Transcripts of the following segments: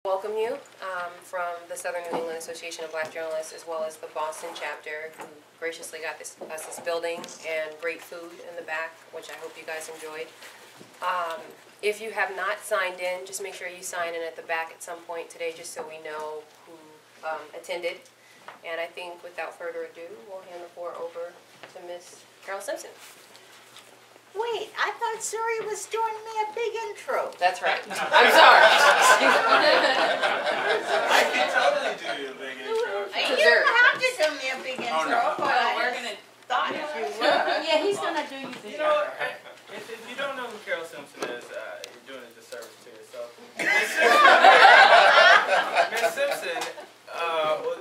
welcome you from the Southern New England Association of Black Journalists, as well as the Boston chapter, who graciously got us this building and great food in the back, which I hope you guys enjoyed. If you have not signed in, just make sure you sign in at the back at some point today, just so we know who attended. And I think without further ado, we'll hand the floor over to Ms. Carole Simpson. Wait, I thought Suri was doing me a big intro. That's right. I'm sorry. I can totally do you a big intro. You don't have to do me a big intro, but we're gonna thought you were. Yeah, he's gonna do you big. You know, if you don't know who Carole Simpson is, you're doing a disservice to yourself. Ms. Simpson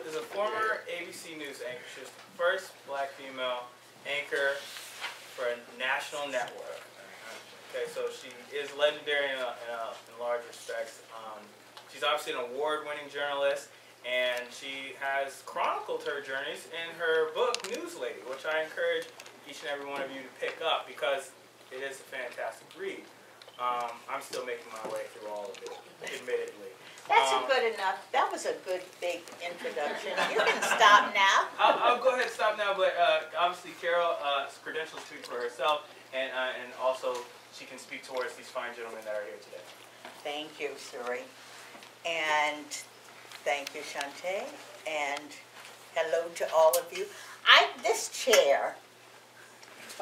is a former ABC News anchor. She was the first black female anchor for a national network. Okay, so she is legendary in large respects. She's obviously an award-winning journalist, and she has chronicled her journeys in her book, News Lady, which I encourage each and every one of you to pick up because it is a fantastic read. I'm still making my way through all of it, admittedly. That's good enough. That was a good big introduction. You can stop now. I'll go ahead and stop now, but obviously Carole's credentials speak for herself, and also she can speak towards these fine gentlemen that are here today. Thank you, Suri. And thank you, Shantae. And hello to all of you. This chair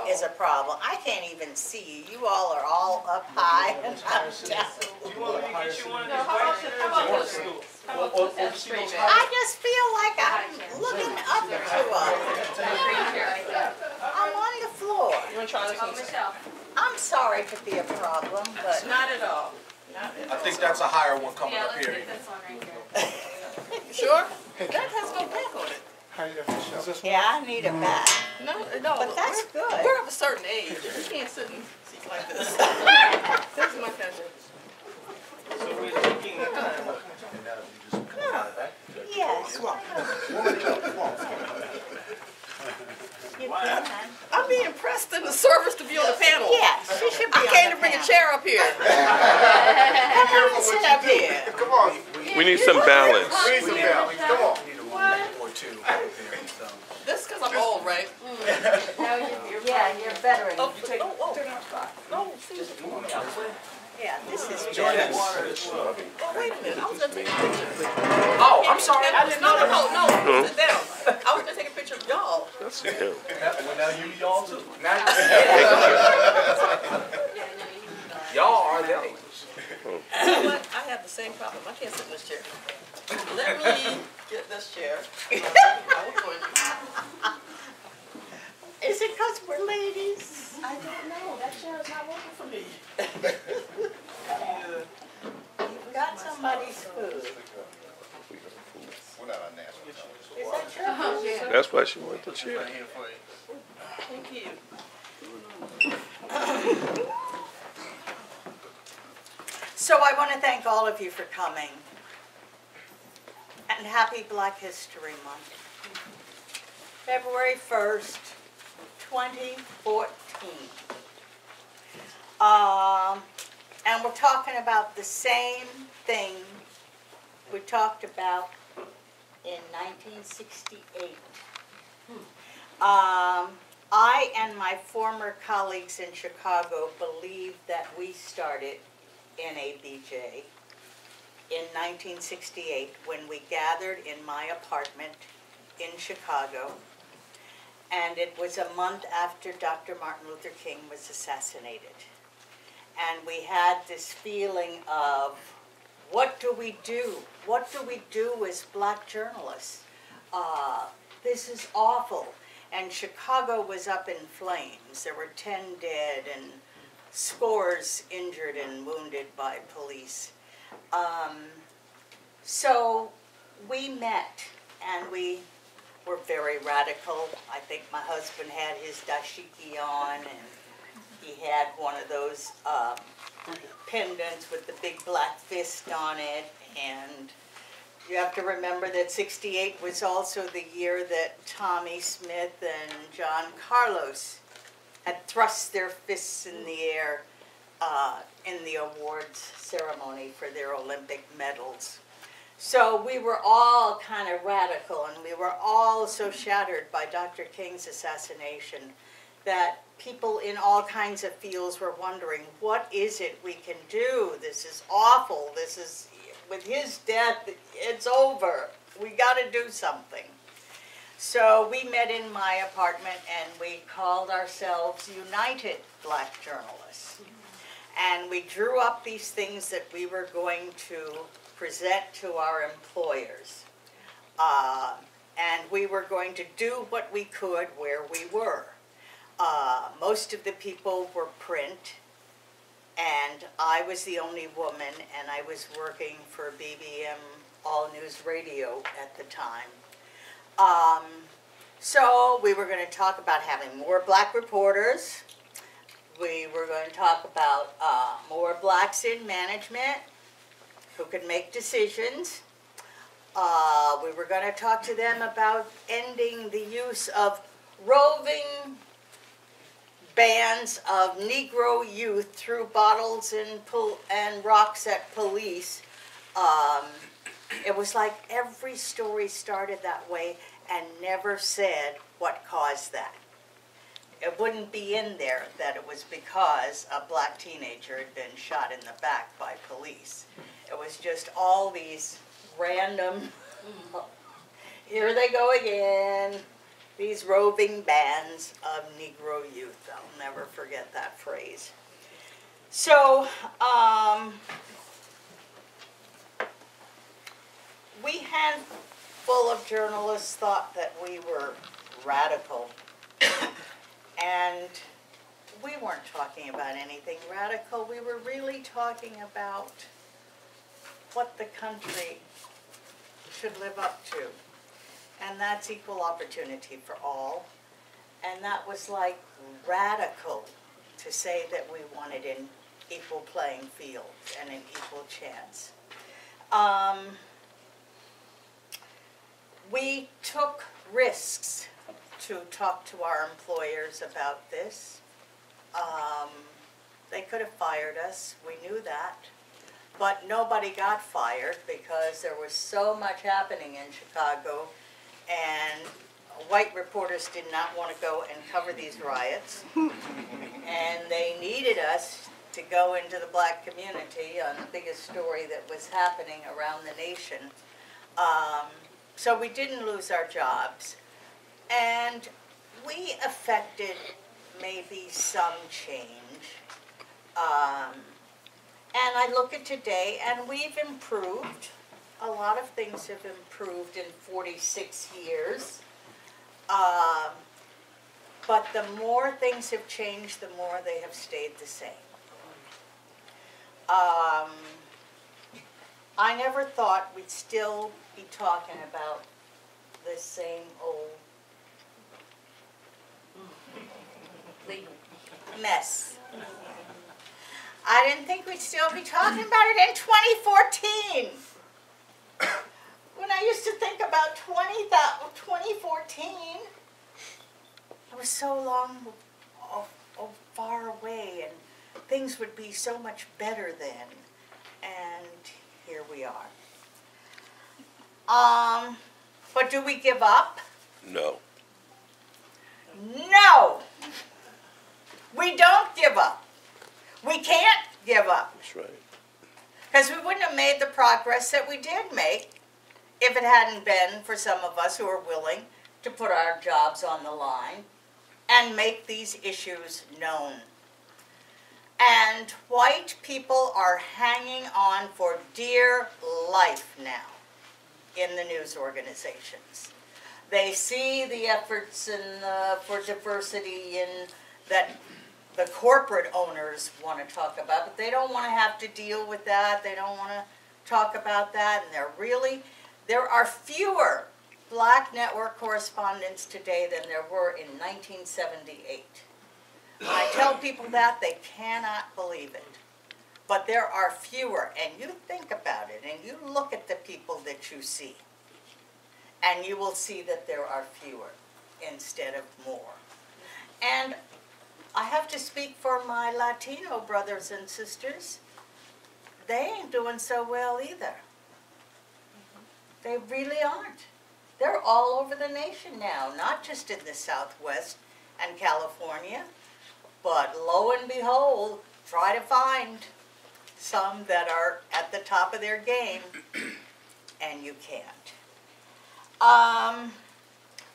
is a problem. I can't even see you. You all are all up high and I'm down. Do you want me to get you one of these white chairs? I just feel like I'm looking up to us. I'm on the floor. You want to try this one? I'm sorry to be a problem, but Not at all. I think that's a higher one coming up here. This one right here. Sure? That has no back on it. yeah, I need a back. No, But that's good. We're of a certain age. You can't sit in seats like this. This is my cousin. So we're thinking Yes. You can. I'm being pressed in the service to be on the panel. Yes, she should be I on came the to bring a panel. chair up here. Come on, sit up here. Come on. We need some balance. We need some balance. Come on. Or two. This because I'm old, right? Yeah, you're veteran. Oh, no, see. Yeah, this is Oh, veteran. wait a minute. I was going to take a picture. Oh, I'm sorry. I didn't know. No. Sit down. I was going to take a picture of y'all. That's him. Well, now you y'all too. now Y'all are them. You know what? I have the same problem. I can't sit in this chair. Let me get this chair. Is it because we're ladies? I don't know. That chair is not working for me. You've got somebody's food. We're not on national television. Is that your food? That's why she wanted the chair. Thank you. So I want to thank all of you for coming. And happy Black History Month. February 1st, 2014. And we're talking about the same thing we talked about in 1968. I and my former colleagues in Chicago believe that we started BABJ in 1968 when we gathered in my apartment in Chicago, and it was a month after Dr. Martin Luther King was assassinated. And we had this feeling of, what do we do? What do we do as black journalists? This is awful. And Chicago was up in flames. There were 10 dead and scores injured and wounded by police. So we met, and we were very radical. I think my husband had his dashiki on, and he had one of those pendants with the big black fist on it. And you have to remember that '68 was also the year that Tommy Smith and John Carlos had thrust their fists in the air in the awards ceremony for their Olympic medals. So we were all kind of radical, and we were all so shattered by Dr. King's assassination that people in all kinds of fields were wondering, what is it we can do? This is awful. This is, with his death, it's over. We got to do something. So we met in my apartment and we called ourselves United Black Journalists. And we drew up these things that we were going to present to our employers. And we were going to do what we could where we were. Most of the people were print, and I was the only woman, and I was working for BBM All News Radio at the time. So we were going to talk about having more black reporters. We were going to talk about more blacks in management who could make decisions. We were going to talk to them about ending the use of roving bands of Negro youth threw bottles and rocks at police. It was like every story started that way and never said what caused that. It wouldn't be in there that it was because a black teenager had been shot in the back by police. It was just all these random, here they go again, these roving bands of Negro youth. I'll never forget that phrase. So, we handful of journalists thought that we were radical, and we weren't talking about anything radical. We were really talking about what the country should live up to, and that's equal opportunity for all. And that was like radical to say that we wanted an equal playing field and an equal chance. We took risks to talk to our employers about this. They could have fired us, we knew that. But nobody got fired because there was so much happening in Chicago, and white reporters did not want to go and cover these riots. And they needed us to go into the black community on the biggest story that was happening around the nation. So we didn't lose our jobs. And we affected maybe some change. And I look at today, and we've improved. A lot of things have improved in 46 years. But the more things have changed, the more they have stayed the same. I never thought we'd still be talking about the same old mess. I didn't think we'd still be talking about it in 2014. When I used to think about 2014, I was so long, far away, and things would be so much better then. And here we are. But do we give up? No. No! We don't give up. We can't give up. That's right. Because we wouldn't have made the progress that we did make if it hadn't been for some of us who are willing to put our jobs on the line and make these issues known. And white people are hanging on for dear life now in the news organizations. They see the efforts for diversity that the corporate owners want to talk about, but they don't want to have to deal with that. They don't want to talk about that. And there are fewer black network correspondents today than there were in 1978. When I tell people that, they cannot believe it. But there are fewer, and you think about it, and you look at the people that you see, and you will see that there are fewer instead of more. And I have to speak for my Latino brothers and sisters. They ain't doing so well either. They really aren't. They're all over the nation now, not just in the Southwest and California, but lo and behold, try to find some that are at the top of their game, and you can't.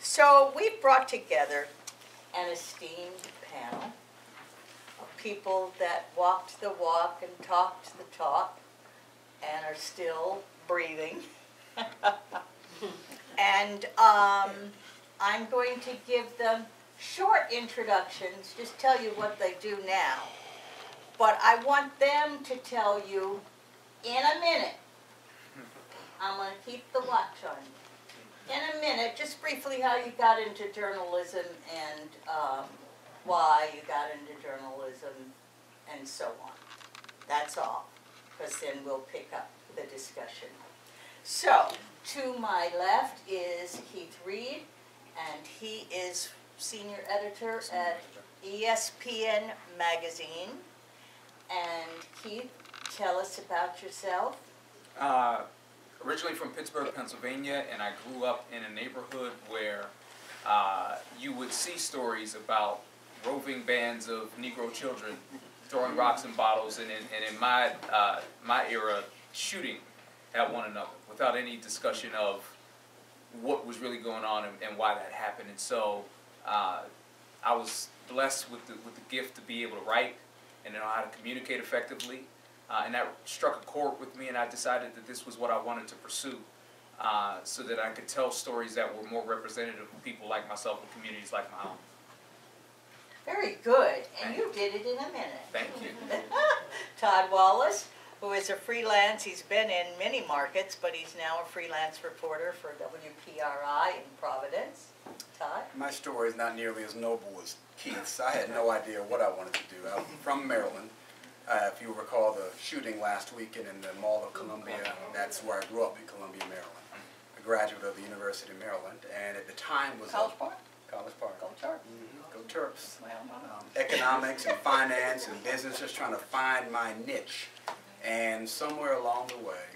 So we've brought together an esteemed panel of people that walked the walk and talked the talk and are still breathing. And I'm going to give them short introductions, just tell you what they do now. But I want them to tell you in a minute. I'm going to keep the watch on you. In a minute, just briefly how you got into journalism and why you got into journalism and so on. That's all, because then we'll pick up the discussion. So, to my left is Keith Reed, and he is senior editor at ESPN Magazine. And Keith, tell us about yourself. Originally from Pittsburgh, Pennsylvania, and I grew up in a neighborhood where you would see stories about roving bands of Negro children throwing rocks and bottles, and in my era, shooting at one another without any discussion of what was really going on and why that happened. And so I was blessed with the gift to be able to write and know how to communicate effectively. And that struck a chord with me, and I decided that this was what I wanted to pursue so that I could tell stories that were more representative of people like myself and communities like my own. Very good, and you did it in a minute. Thank you. Todd Wallace, who is a freelance, he's been in many markets, but he's now a freelance reporter for WPRI in Providence. Todd? My story is not nearly as noble as Keith's. I had no idea what I wanted to do. I'm from Maryland. If you recall the shooting last weekend in the Mall of Columbia, that's where I grew up, in Columbia, Maryland. A graduate of the University of Maryland, and at the time was College Park? College Park. Go Terps. Go Terps. Economics and finance and business, just trying to find my niche. And somewhere along the way,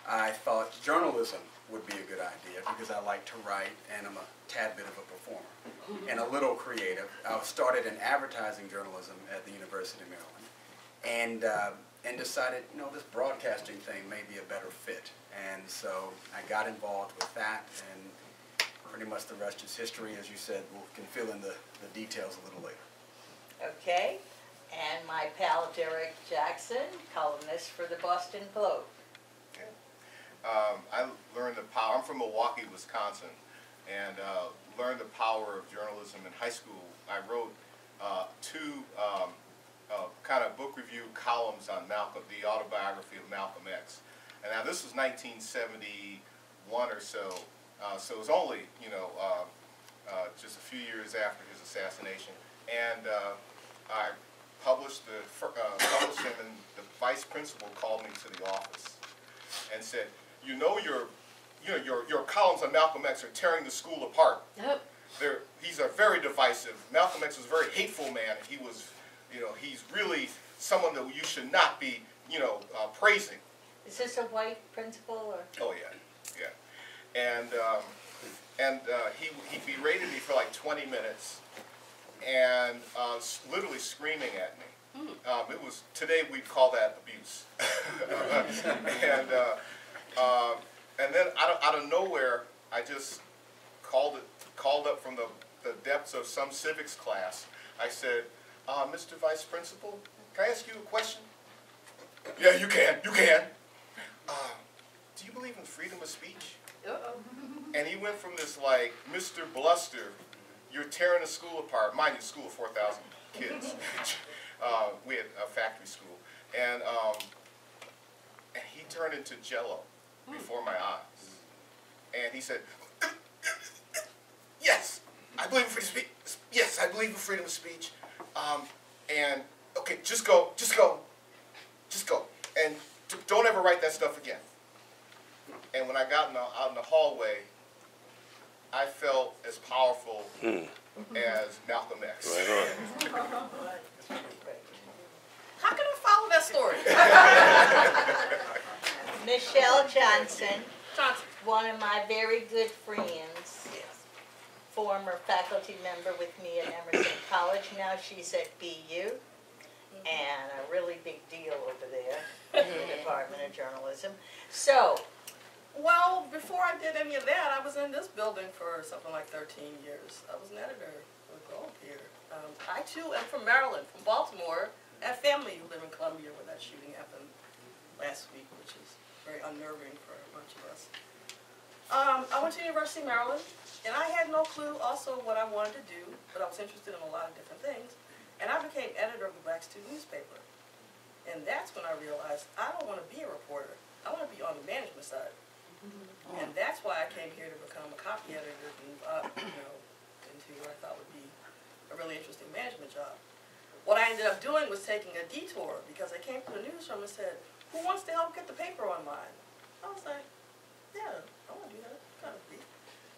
I thought journalism would be a good idea because I like to write and I'm a tad bit of a performer and a little creative. I started in advertising journalism at the University of Maryland. And decided, you know, this broadcasting thing may be a better fit. And so I got involved with that, and pretty much the rest is history. As you said, we can fill in the details a little later. Okay, and my pal Derrick Jackson, columnist for the Boston Globe. I learned the power, I'm from Milwaukee, Wisconsin, and learned the power of journalism in high school. I wrote two kind of book review columns on Malcolm, the autobiography of Malcolm X. And now this was 1971 or so, so it was only, you know, just a few years after his assassination. And I published published him, and the vice principal called me to the office and said, your columns on Malcolm X are tearing the school apart. Yep. He's a very divisive. Malcolm X was a very hateful man. He was, he's really someone that you should not be, praising. Is this a white principal or? Oh yeah, yeah. And he berated me for like 20 minutes, and literally screaming at me. It was, today we'd call that abuse. And then out of nowhere, I just called up from the depths of some civics class. I said, Mr. Vice Principal, can I ask you a question? Yeah, you can. Do you believe in freedom of speech? And he went from this like, Mr. Bluster, you're tearing the school apart. Mind you, school of 4,000 kids. We had a factory school. And he turned into Jell-O before my eyes. And he said, yes, I believe in freedom of speech. Yes, I believe in freedom of speech. And, okay, just go. And don't ever write that stuff again. And when I got out in the hallway, I felt as powerful as Malcolm X. Right on. How can I follow that story? Michelle Johnson, Johnson. one of my very good friends, former faculty member with me at Emerson College. Now she's at BU, and a really big deal over there in the Department of Journalism. So, Well, before I did any of that, I was in this building for something like 13 years. I was an editor with Gold here. I too am from Maryland, from Baltimore. I have family who live in Columbia where that shooting happened last week, which is very unnerving for a bunch of us. I went to the University of Maryland, and I had no clue also what I wanted to do, but I was interested in a lot of different things. And I became editor of the Black Student newspaper. And that's when I realized I don't want to be a reporter. I want to be on the management side. And that's why I came here to become a copy editor to move up, into what I thought would be a really interesting management job. What I ended up doing was taking a detour because I came to the newsroom and said, who wants to help get the paper online? I was like, yeah, I want to do that. Kind of be.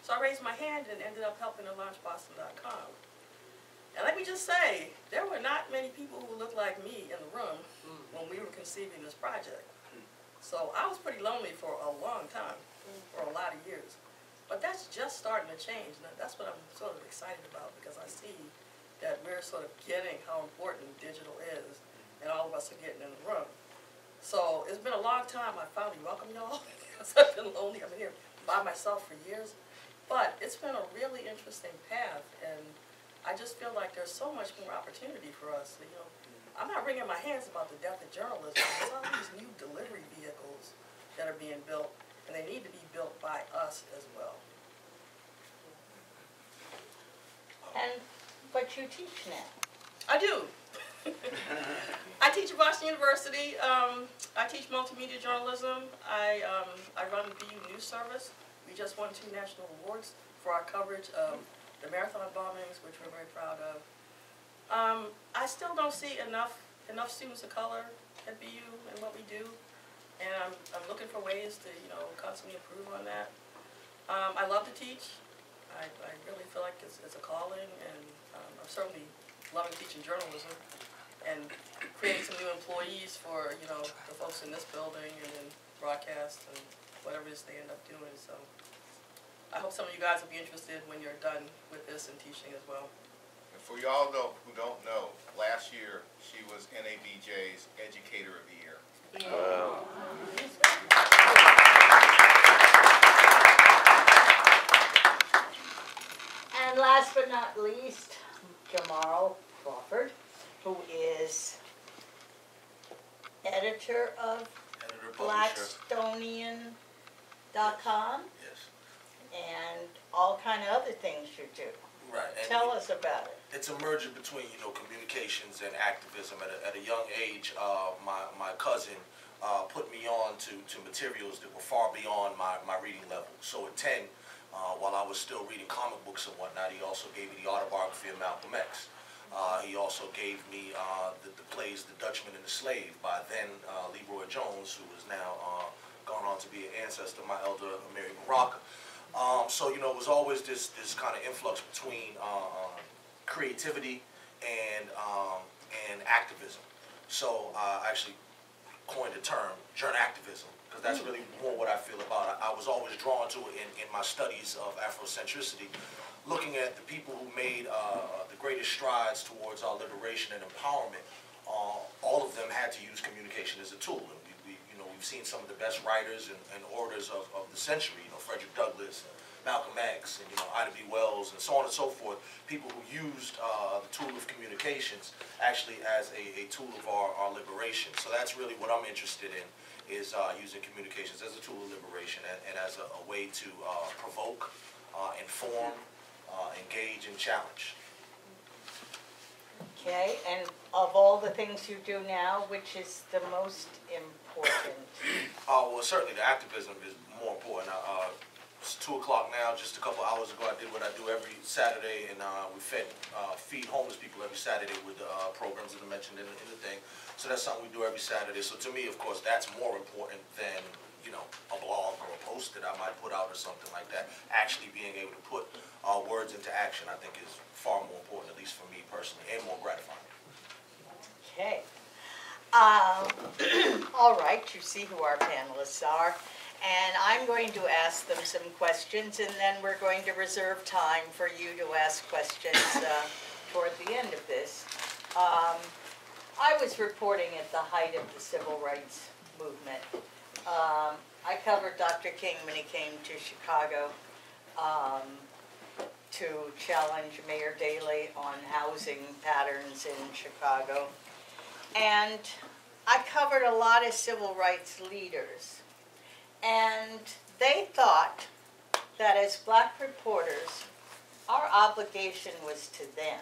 So I raised my hand and ended up helping to launch Boston.com. And let me just say, there were not many people who looked like me in the room when we were conceiving this project. So I was pretty lonely for a long time, for a lot of years. But that's just starting to change. And that's what I'm sort of excited about because I see that we're sort of getting how important digital is and all of us are getting in the room. So it's been a long time. I finally welcome y'all because I've been lonely. I've been here by myself for years. But it's been a really interesting path, and I just feel like there's so much more opportunity for us. I'm not wringing my hands about the death of journalism. There's all these new delivery vehicles that are being built, and they need to be built by us as well. but you teach now. I do. I teach at Boston University. I teach multimedia journalism. I run the BU News Service. We just won 2 national awards for our coverage of the marathon bombings, which we're very proud of. I still don't see enough students of color at BU in what we do, and I'm looking for ways to constantly improve on that. I love to teach. I really feel like it's a calling, and I'm certainly loving teaching journalism and creating some new employees for the folks in this building and in broadcast and whatever it is they end up doing. So I hope some of you guys will be interested when you're done with this and teaching as well. And for y'all who don't know, last year she was NABJ's Educator of the Year. Wow. And last but not least, Jamarhl Crawford, who is editor of Blackstonian.com. Yes. And all kind of other things you do. Right. And Tell us about it. It's a merger between communications and activism. At a young age, my cousin put me on to materials that were far beyond my reading level. So at 10, while I was still reading comic books and whatnot, he also gave me the autobiography of Malcolm X. He also gave me the plays The Dutchman and the Slave by then Leroy Jones, who is now gone on to be an ancestor of my elder Mary Baraka. So it was always this kind of influx between creativity and activism. So I actually coined the term journactivism, because that's really more what I feel about it. I was always drawn to it in my studies of Afrocentricity, looking at the people who made the greatest strides towards our liberation and empowerment. All of them had to use communication as a tool. And we've seen some of the best writers and orators of the century, Frederick Douglass, Malcolm X, and Ida B. Wells, and so on and so forth, people who used the tool of communications actually as a tool of our liberation. So that's really what I'm interested in, is using communications as a tool of liberation and as a way to provoke, inform, engage, and challenge. Okay, and of all the things you do now, which is the most important? Well, certainly the activism is more important. It's 2 o'clock now. Just a couple hours ago, I did what I do every Saturday, and we feed homeless people every Saturday with programs that are mentioned in the thing. So that's something we do every Saturday. So to me, of course, that's more important than a blog or a post that I might put out or something like that. Actually being able to put words into action, I think, is far more important, at least for me personally, and more gratifying. Okay. All right, you see who our panelists are. And I'm going to ask them some questions, and then we're going to reserve time for you to ask questions toward the end of this. I was reporting at the height of the civil rights movement. I covered Dr. King when he came to Chicago to challenge Mayor Daley on housing patterns in Chicago. And I covered a lot of civil rights leaders. And they thought that as black reporters, our obligation was to them.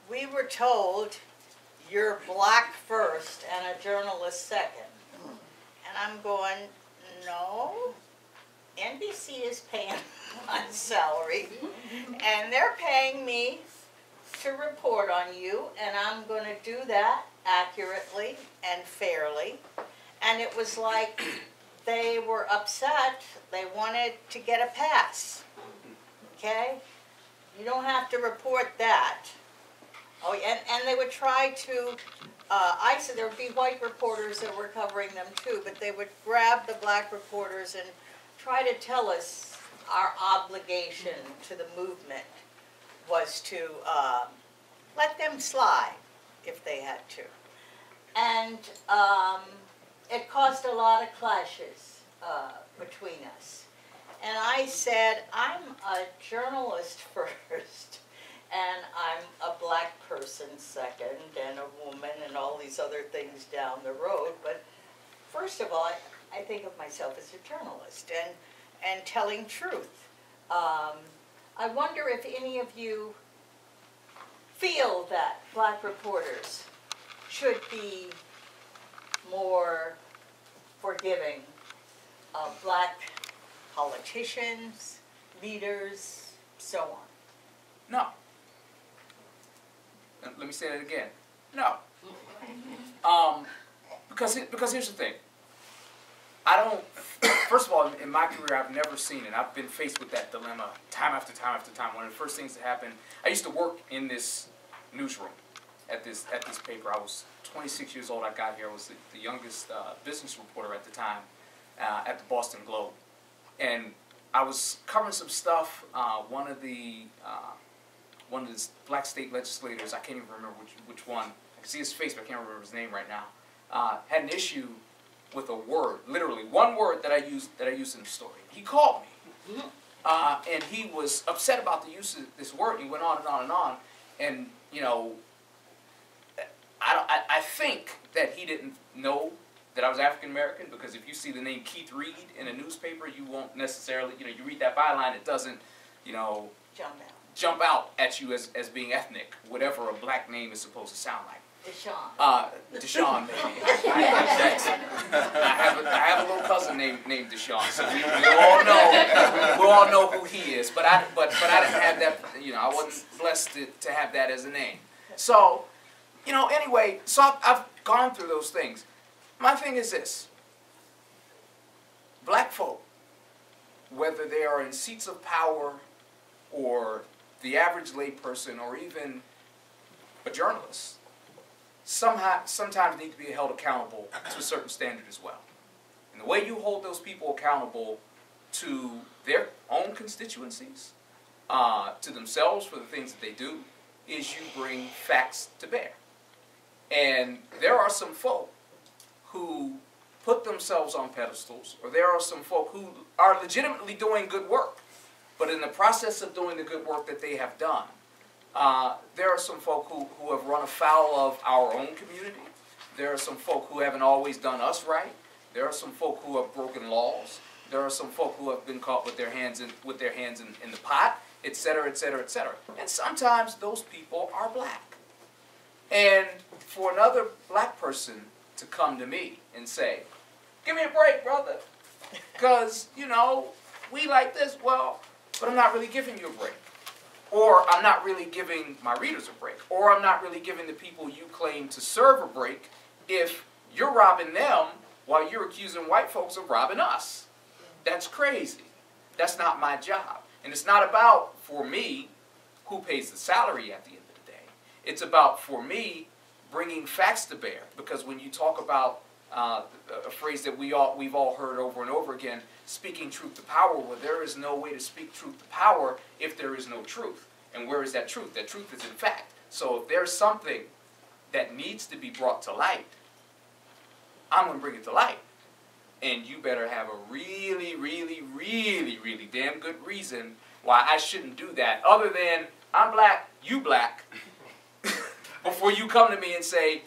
We were told, you're black first and a journalist second. And I'm going, no, NBC is paying my salary, and they're paying me to report on you, and I'm going to do that accurately and fairly. And it was like they were upset. They wanted to get a pass, okay? You don't have to report that. Oh, and they would try to, I said there would be white reporters that were covering them too, but they would grab the black reporters and try to tell us our obligation to the movement was to let them slide if they had to. And it caused a lot of clashes between us. And I said, I'm a journalist first, and I'm a black person second, and a woman, and all these other things down the road. But first of all, I think of myself as a journalist and telling truth. I wonder if any of you feel that black reporters should be more forgiving of black politicians, leaders, so on. No. Let me say that again. No. Because here's the thing. I don't, first of all, in my career, I've never seen it. I've been faced with that dilemma time after time after time. One of the first things that happened, I used to work in this newsroom at this paper. I was 26 years old. I got here. I was the youngest business reporter at the time at the Boston Globe. And I was covering some stuff. One of the black state legislators, I can't even remember which one. I can see his face, but I can't remember his name right now. Had an issue with a word, literally one word that I used in the story. He called me, and he was upset about the use of this word. And he went on and on and on, and you know, I think that he didn't know that I was African American, because if you see the name Keith Reed in a newspaper, you won't necessarily, you know, you read that byline, it doesn't, you know, jump out at you as being ethnic, whatever a black name is supposed to sound like. Deshaun, maybe. I have a little cousin named Deshaun, so we all know who he is. But I didn't have that. You know, I wasn't blessed to have that as a name. So, you know, anyway, so I've gone through those things. My thing is this: black folk, whether they are in seats of power, or the average layperson, or even a journalist, sometimes need to be held accountable to a certain standard as well. And the way you hold those people accountable to their own constituencies, to themselves for the things that they do, is you bring facts to bear. And there are some folk who put themselves on pedestals, or there are some folk who are legitimately doing good work, but in the process of doing the good work that they have done, there are some folk who have run afoul of our own community. There are some folk who haven't always done us right. There are some folk who have broken laws. There are some folk who have been caught with their hands in the pot, etc., etc., etc. And sometimes those people are black. And for another black person to come to me and say, "Give me a break, brother, because, you know, we like this," well, but I'm not really giving you a break. Or I'm not really giving my readers a break. Or I'm not really giving the people you claim to serve a break if you're robbing them while you're accusing white folks of robbing us. That's crazy. That's not my job. And it's not about, for me, who pays the salary at the end of the day. It's about, for me, bringing facts to bear. Because when you talk about a phrase that we've all heard over and over again, speaking truth to power. Well, there is no way to speak truth to power if there is no truth. And where is that truth? That truth is in fact. So if there's something that needs to be brought to light, I'm going to bring it to light. And you better have a really, really, really, really damn good reason why I shouldn't do that, other than I'm black, you black, before you come to me and say,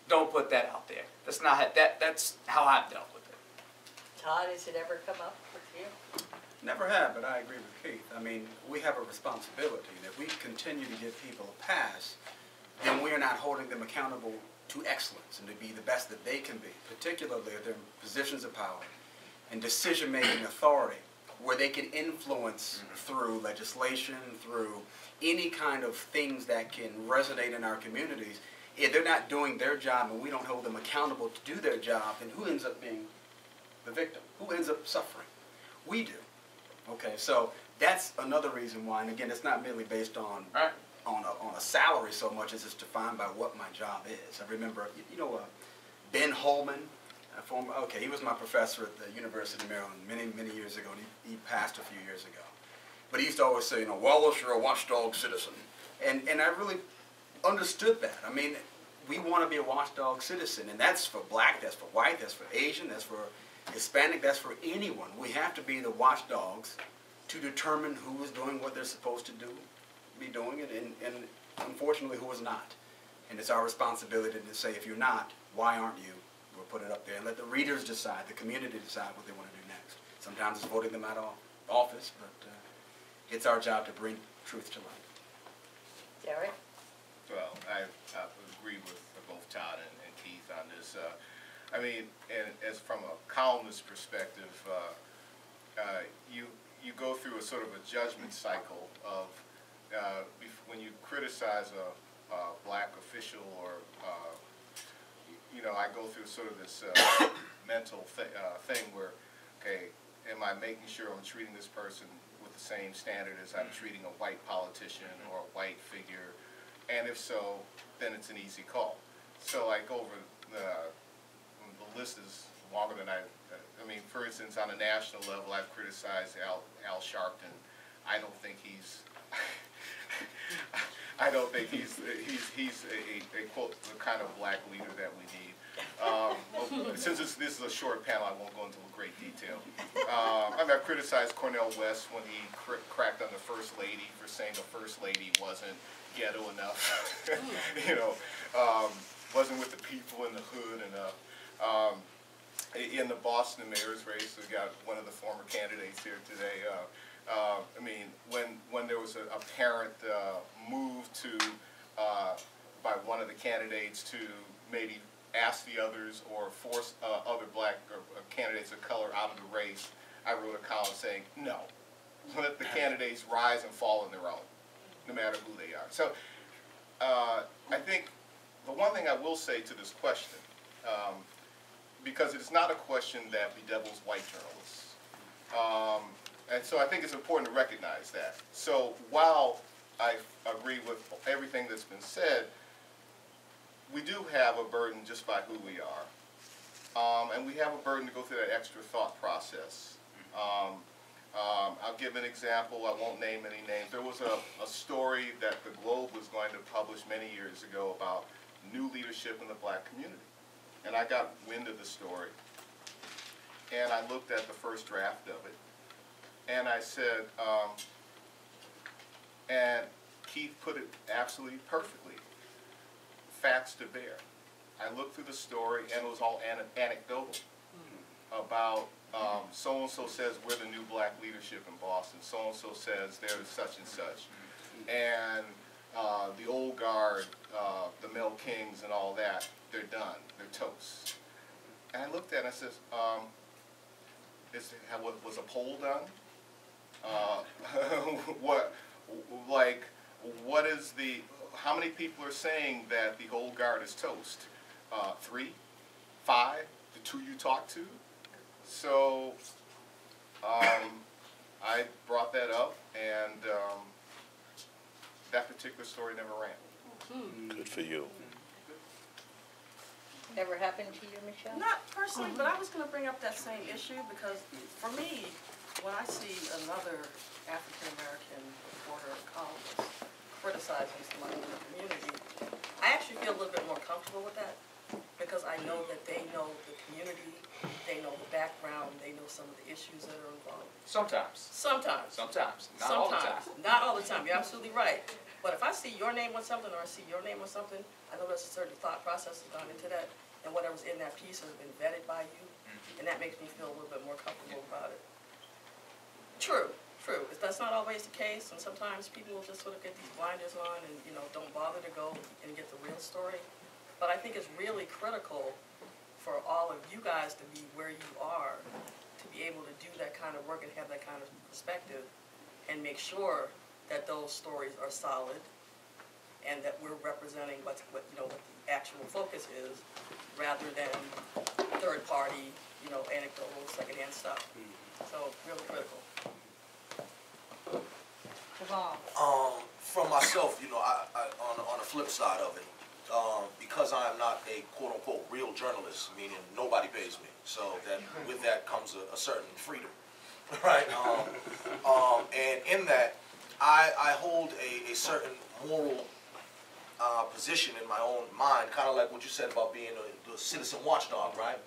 don't put that out there. That's not that's how I've dealt with it. Todd, has it ever come up with you? Never have, but I agree with Keith. I mean, we have a responsibility, and if we continue to give people a pass, then we are not holding them accountable to excellence and to be the best that they can be, particularly if they're in positions of power and decision-making authority, where they can influence through legislation, through any kind of things that can resonate in our communities. If they're not doing their job and we don't hold them accountable to do their job, then who ends up being the victim? Who ends up suffering? We do. Okay, so that's another reason why, and again, it's not merely based on on a salary so much as it's defined by what my job is. I remember, Ben Holman, he was my professor at the University of Maryland many years ago, and he passed a few years ago. But he used to always say, Wallace, you're a watchdog citizen. And I really understood that. I mean, we want to be a watchdog citizen, and that's for black, that's for white, that's for Asian, that's for Hispanic, that's for anyone. We have to be the watchdogs to determine who is doing what they're supposed to be doing, and unfortunately who is not. And it's our responsibility to say, if you're not, why aren't you? We'll put it up there and let the readers decide, the community decide what they want to do next. Sometimes it's voting them out of office, but it's our job to bring truth to light. Derrick? Well, I agree with both Todd and Keith on this. I mean, and as from a columnist perspective, you go through a sort of a judgment cycle of when you criticize a black official, or I go through sort of this mental thing where, okay, am I making sure I'm treating this person with the same standard as I'm treating a white politician or a white figure? And if so, then it's an easy call. So I go over the list is longer than I mean, for instance, on a national level, I've criticized Al Sharpton. I don't think he's a quote, the kind of black leader that we need. Since this is a short panel, I won't go into great detail. I mean, I've criticized Cornel West when he cracked on the First Lady for saying the First Lady wasn't ghetto enough, wasn't with the people in the hood enough. In the Boston mayor's race, we got one of the former candidates here today. I mean, when there was a apparent move by one of the candidates to maybe ask the others or force other black or candidates of color out of the race, I wrote a column saying, no, let the candidates rise and fall on their own, no matter who they are. So I think the one thing I will say to this question, because it's not a question that bedevils white journalists, and so I think it's important to recognize that. So while I agree with everything that's been said, we do have a burden just by who we are. And we have a burden to go through that extra thought process. I'll give an example. I won't name any names. There was a story that the Globe was going to publish many years ago about new leadership in the black community. And I got wind of the story. And I looked at the first draft of it. And I said, and Keith put it absolutely perfectly, facts to bear. I looked through the story, and it was all anecdotal about so-and-so says we're the new black leadership in Boston. So-and-so says there's such and such. And the old guard, the Mel Kings and all that, they're done. They're toast. And I looked at it and I said, was a poll done? What is how many people are saying that the old guard is toast? 3? 5? The 2 you talked to? So I brought that up, and that particular story never ran. Good for you. ever happened to you, Michelle? Not personally, but I was going to bring up that same issue because for me, when I see another African-American reporter or columnist criticizing somebody in the community, I actually feel a little bit more comfortable with that because I know that they know the community, they know the background, they know some of the issues that are involved. Sometimes. Sometimes. Sometimes. Not all the time. Not all the time. You're absolutely right. But if I see your name on something or I see your name on something, I know there's a certain thought process that's gone into that, and whatever's in that piece has been vetted by you, and that makes me feel a little bit more comfortable about it. True. That's not always the case, and sometimes people will just sort of get these blinders on and, you know, don't bother to go and get the real story. But I think it's really critical for all of you guys to be where you are, to be able to do that kind of work and have that kind of perspective, and make sure that those stories are solid, and that we're representing what the actual focus is, rather than third party, anecdotal, secondhand stuff. So really critical. From myself, on the flip side of it, because I am not a quote unquote real journalist, meaning nobody pays me, so that with that comes a certain freedom, right? And in that, I hold a certain moral position in my own mind, kind of like what you said about being the citizen watchdog, right?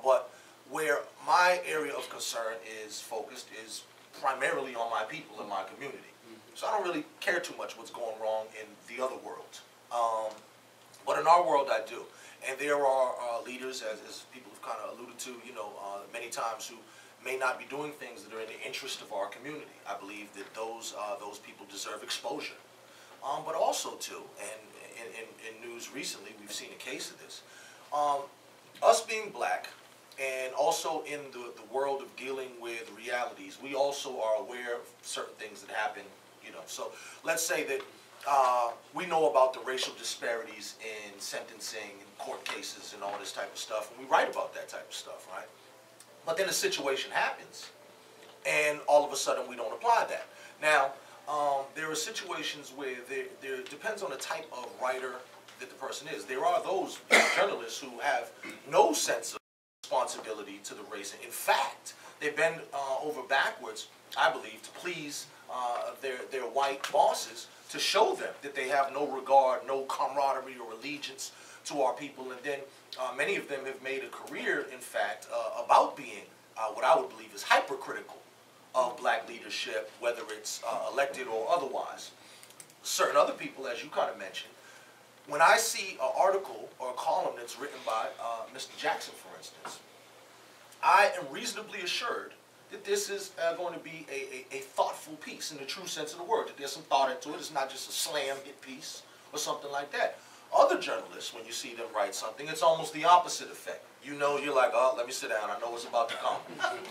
But where my area of concern is focused is primarily on my people and my community. So I don't really care too much what's going wrong in the other world. But in our world, I do. And there are leaders, as people have kind of alluded to, many times who may not be doing things that are in the interest of our community. I believe that those people deserve exposure. But also, too, and in news recently, we've seen a case of this. Us being black, and also in the world of dealing with realities, we also are aware of certain things that happen, So let's say that we know about the racial disparities in sentencing and court cases and all this type of stuff, and we write about that type of stuff, right? But then a situation happens, and all of a sudden we don't apply that. Now, there are situations where there depends on the type of writer that the person is. There are those journalists who have no sense of responsibility to the race. In fact, they bend over backwards, I believe, to please their white bosses, to show them that they have no regard, no camaraderie or allegiance to our people. And then many of them have made a career, in fact, about being what I would believe is hypercritical of black leadership, whether it's elected or otherwise. Certain other people, as you kind of mentioned, when I see an article or a column that's written by Mr. Jackson, for instance, I am reasonably assured that this is going to be a thoughtful piece in the true sense of the word, that there's some thought into it. It's not just a slam hit piece or something like that. Other journalists, when you see them write something, it's almost the opposite effect. You're like, oh, let me sit down. I know what's about to come.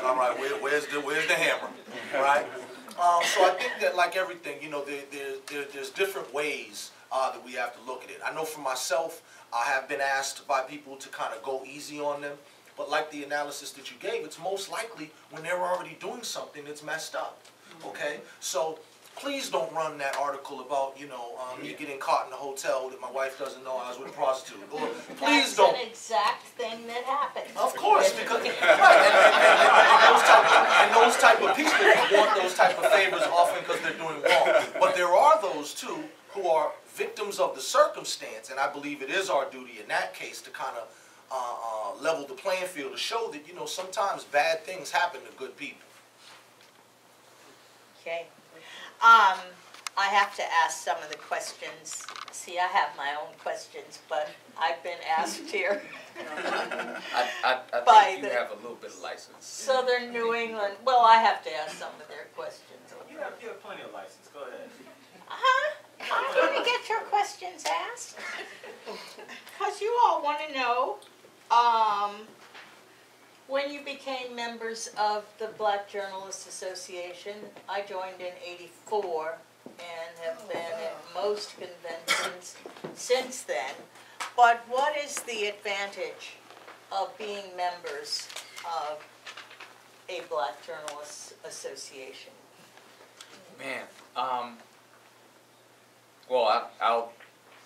All right, where's the hammer, right? So I think that, like everything, there's different ways that we have to look at it. I know for myself, I have been asked by people to kind of go easy on them. But like the analysis that you gave, it's most likely when they're already doing something that's messed up, okay? So please don't run that article about, me getting caught in a hotel that my wife doesn't know I was with a prostitute. Or please don't. That's an exact thing that happened. Of course, because right, and those type of people want those type of favors often because they're doing wrong. But there are those too who are victims of the circumstance, and I believe it is our duty in that case to kind of level the playing field to show that, sometimes bad things happen to good people. Okay. I have to ask some of the questions. See, I have my own questions, but I've been asked here. I think you have a little bit of license. Southern New England. Well, I have to ask some of their questions. You have plenty of license. Go ahead. I'm going to get your questions asked. Because you all want to know, when you became members of the Black Journalists Association, I joined in '84 and have been at most conventions since then. But what is the advantage of being members of a Black Journalists Association? Man, well, I'll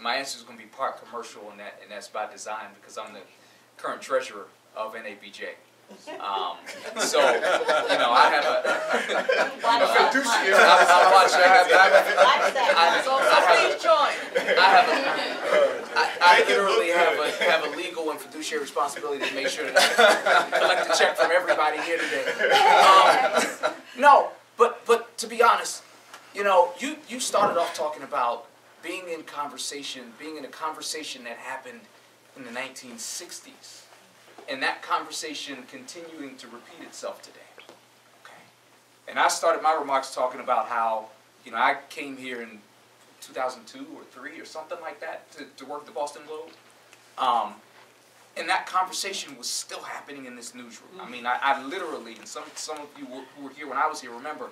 my answer is going to be part commercial, and that's by design because I'm the current treasurer of NABJ. So, you know, I have Please join. I literally have a legal and fiduciary responsibility to make sure that I collect a check from everybody here today. No, but to be honest, you know, you started off talking about being in a conversation that happened in the 1960s. And that conversation continuing to repeat itself today. Okay. And I started my remarks talking about how, you know, I came here in 2002 or 3 or something like that to work the Boston Globe. And that conversation was still happening in this newsroom. I mean, I literally, and some of you who were here when I was here remember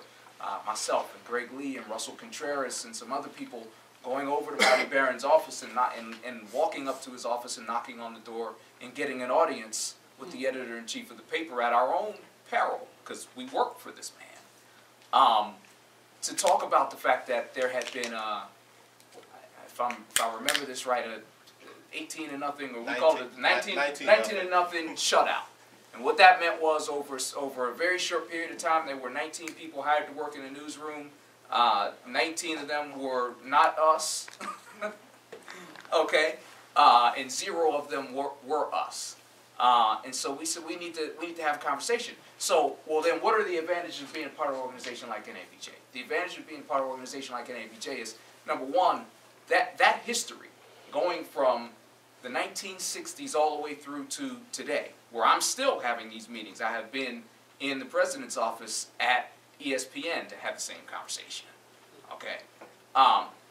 myself and Greg Lee and Russell Contreras and some other people going over to Bobby Barron's office and walking up to his office and knocking on the door and getting an audience with the editor-in-chief of the paper at our own peril, because we work for this man, to talk about the fact that there had been, if I remember this right, 18-0, or we called it 19-0 shutout. And what that meant was over a very short period of time, there were 19 people hired to work in the newsroom. 19 of them were not us, okay, and 0 of them were us. And so we said we need to have a conversation. So, well then, what are the advantages of being a part of an organization like NABJ? The advantage of being a part of an organization like NABJ is, number one, that history, going from the 1960s all the way through to today, where I'm still having these meetings. I have been in the president's office at ESPN to have the same conversation. Okay,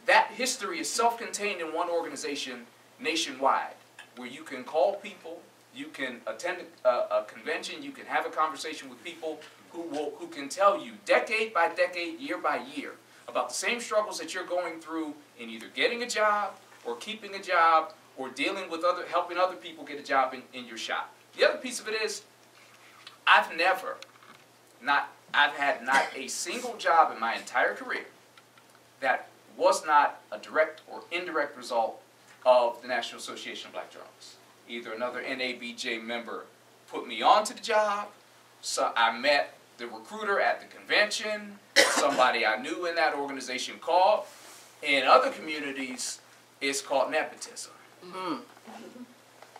that history is self-contained in one organization nationwide, where you can call people, you can attend a convention, you can have a conversation with people who can tell you decade by decade, year by year, about the same struggles that you're going through in either getting a job or keeping a job or dealing with helping other people get a job in your shop. The other piece of it is, I've had not a single job in my entire career that was not a direct or indirect result of the National Association of Black Journalists. Either another NABJ member put me onto the job, so I met the recruiter at the convention, somebody I knew in that organization called. In other communities, it's called nepotism.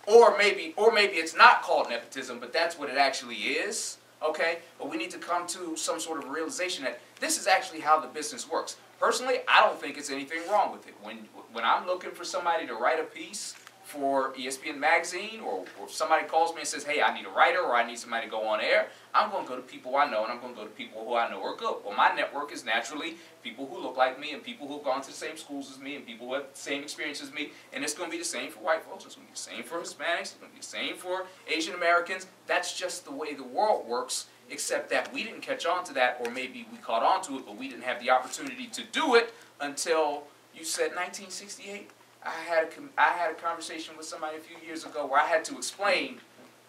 Or maybe it's not called nepotism, but that's what it actually is. Okay, but we need to come to some sort of realization that this is actually how the business works. Personally, I don't think it's anything wrong with it. When I'm looking for somebody to write a piece for ESPN Magazine, or if somebody calls me and says, hey, I need a writer, or I need somebody to go on air, I'm going to go to people I know, and I'm going to go to people who I know are good. Well, my network is naturally people who look like me, and people who have gone to the same schools as me, and people who have the same experience as me, and it's going to be the same for white folks, it's going to be the same for Hispanics, it's going to be the same for Asian Americans. That's just the way the world works, except that we didn't catch on to that, or maybe we caught on to it, but we didn't have the opportunity to do it until, you said 1968? I had a conversation with somebody a few years ago where I had to explain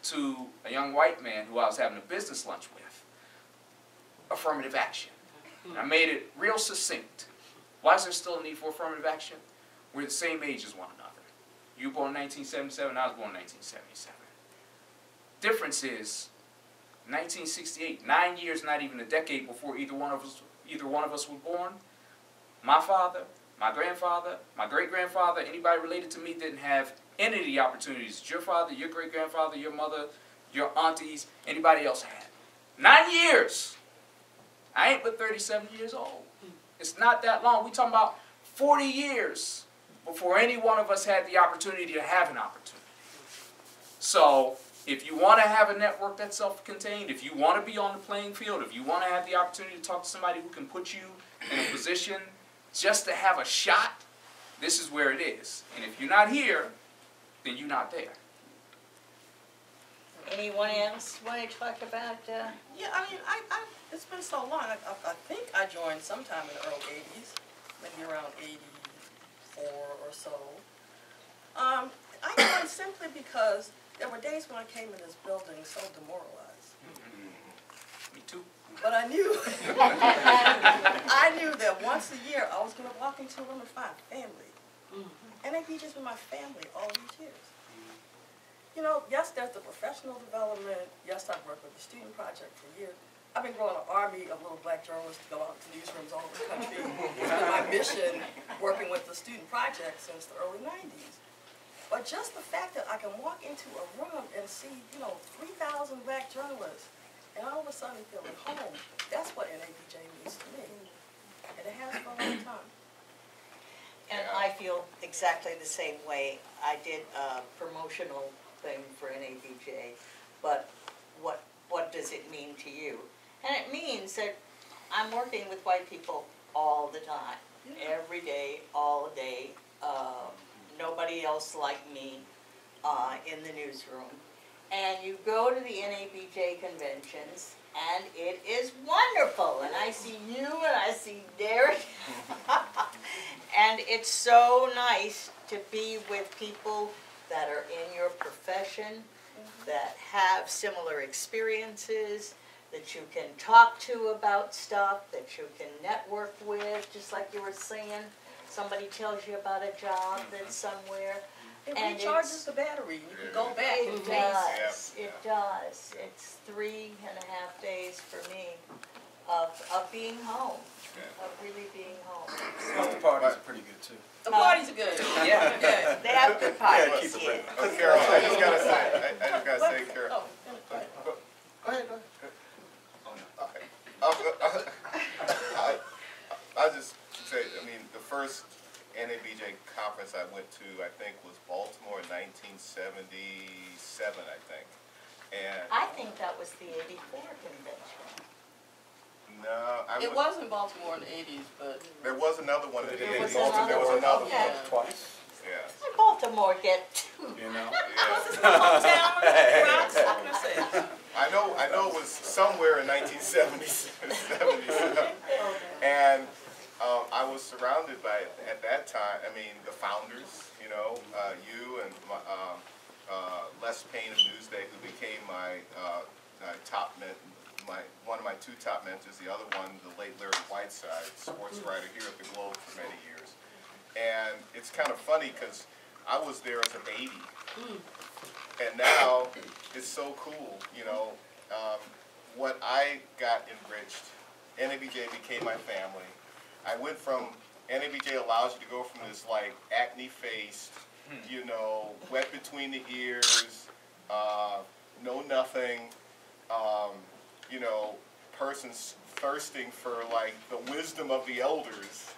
to a young white man who I was having a business lunch with affirmative action. And I made it real succinct. Why is there still a need for affirmative action? We're the same age as one another. You were born in 1977, I was born in 1977. Difference is, 1968, 9 years, not even a decade before either one of us was born, my father, my grandfather, my great-grandfather, anybody related to me didn't have any of the opportunities that your father, your great-grandfather, your mother, your aunties, anybody else had. 9 years! I ain't but 37 years old. It's not that long. We're talking about 40 years before any one of us had the opportunity to have an opportunity. So, if you want to have a network that's self-contained, if you want to be on the playing field, if you want to have the opportunity to talk to somebody who can put you in a position just to have a shot, this is where it is. And if you're not here, then you're not there. Anyone else want to talk about? Yeah, I mean, it's been so long. I think I joined sometime in the early 80s, maybe around 84 or so. I joined simply because there were days when I came in this building so demoralized. Me too. But I knew, I knew that once a year I was going to walk into a room and find family. NABJ's been my family all these years. You know, yes, there's the professional development. Yes, I've worked with the student project for years. I've been growing an army of little black journalists to go out to newsrooms all over the country. It's been my mission working with the student project since the early 90s. But just the fact that I can walk into a room and see, 3,000 black journalists and all of a sudden feel at home, that's what NABJ means to me. And it has for a long time. And I feel exactly the same way. I did a promotional thing for NABJ, but what does it mean to you? And it means that I'm working with white people all the time, every day, all day. Nobody else like me in the newsroom. And you go to the NABJ conventions, and it is wonderful. And I see you, and I see Derrick. And it's so nice to be with people that are in your profession, that have similar experiences, that you can talk to about stuff, that you can network with, just like you were saying. Somebody tells you about a job that's somewhere. It and recharges the battery. You can go back. It does. It does. It's 3.5 days for me of being home, of really being home. But the parties are pretty good too. The parties are good. Yeah. They have good parties. Keep it Yeah. Carole, I just gotta say, Carole. Go ahead. Go ahead. I just say, the first NABJ conference I went to, I think, was Baltimore in 1977, I think. And I think that was the '84 convention. no, It was in Baltimore in the 80s, but there was another one in There was Baltimore. There was another okay. one. Twice, Yeah. Baltimore get two. you know? was this my hometown? Rocks? What can I say? I know it was somewhere in 1977. And I was surrounded by, at that time, the founders, you and Les Payne of Newsday, who became my top one of my two top mentors, the other one, the late Larry Whiteside, sports writer here at the Globe for many years. And it's kind of funny because I was there as a baby. And now it's so cool, what I got enriched. NABJ became my family. I went from, NABJ allows you to go from this like acne-faced, wet between the ears, know nothing, person thirsting for like the wisdom of the elders.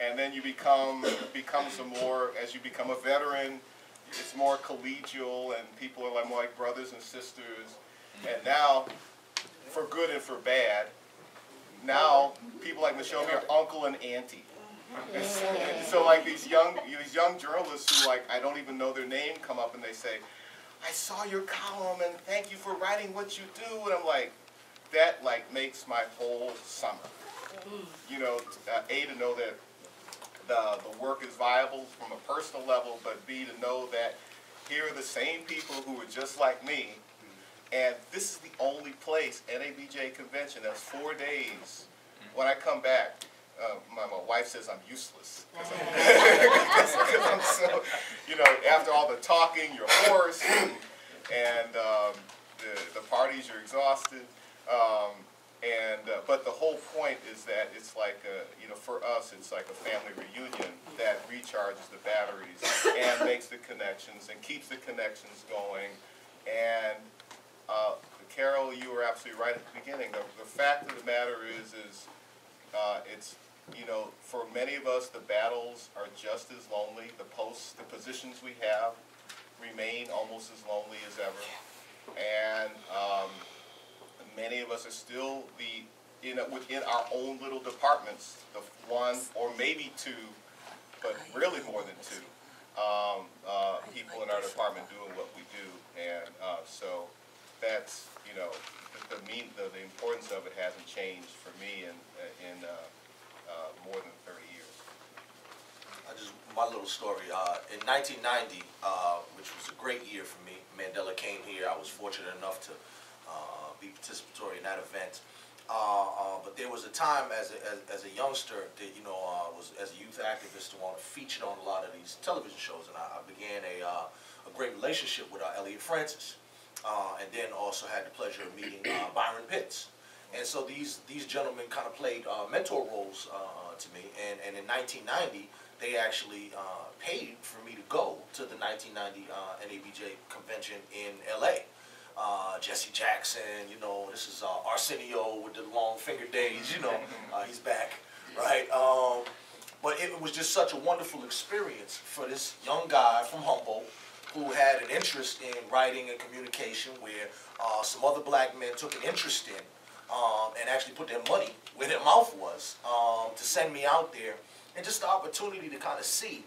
And then you become some more, as you become a veteran, it's more collegial and people are more like brothers and sisters. And now, for good and for bad, now people like Michelle me are uncle and auntie. So like these young journalists who I don't even know their name come up and they say, I saw your column and thank you for writing what you do. And I'm like, that makes my whole summer. A, to know that the work is viable from a personal level, but B, to know that here are the same people who are just like me. And this is the only place, NABJ convention, that's 4 days. When I come back, my wife says I'm useless. Because I'm so, after all the talking, you're hoarse, and the parties, you're exhausted. But the whole point is that it's like, for us, it's like a family reunion that recharges the batteries and makes the connections and keeps the connections going. And Carole, you were absolutely right at the beginning. The fact of the matter is it's, for many of us, the battles are just as lonely. The positions we have remain almost as lonely as ever. And many of us are still within our own little departments, the one or maybe two, but really more than two, people in our department doing what we do. And so that's, the importance of it hasn't changed for me in more than 30 years. My little story. In 1990, which was a great year for me, Mandela came here. I was fortunate enough to be participatory in that event. But there was a time as a youngster that, you know, was as a youth activist featured on a lot of these television shows, and I began a great relationship with Elliot Francis, and then also had the pleasure of meeting Byron Pitts. And so these gentlemen kind of played mentor roles to me, and in 1990, they actually paid for me to go to the 1990 NABJ convention in LA. Jesse Jackson, you know, this is Arsenio with the long finger days, you know, he's back, right? But it was just such a wonderful experience for this young guy from Humboldt who had an interest in writing and communication, where some other black men took an interest in and actually put their money where their mouth was to send me out there, and just the opportunity to kind of see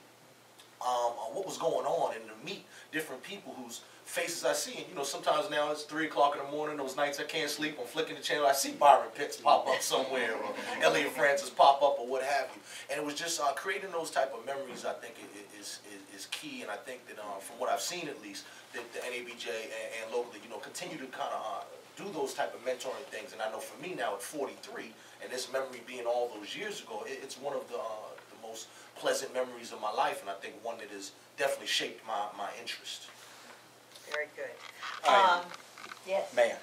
what was going on and to meet different people whose faces I see. And you know, sometimes now it's 3 o'clock in the morning, those nights I can't sleep, I'm flicking the channel, I see Byron Pitts pop up somewhere, or Elliot Francis pop up, or what have you. And it was just creating those type of memories, I think is key. And I think that from what I've seen at least, that the NABJ and locally, you know, continue to kind of do those type of mentoring things. And I know for me now at 43, and this memory being all those years ago, it's one of the most pleasant memories of my life, and I think one that has definitely shaped my interest. Very good. Yes. Man,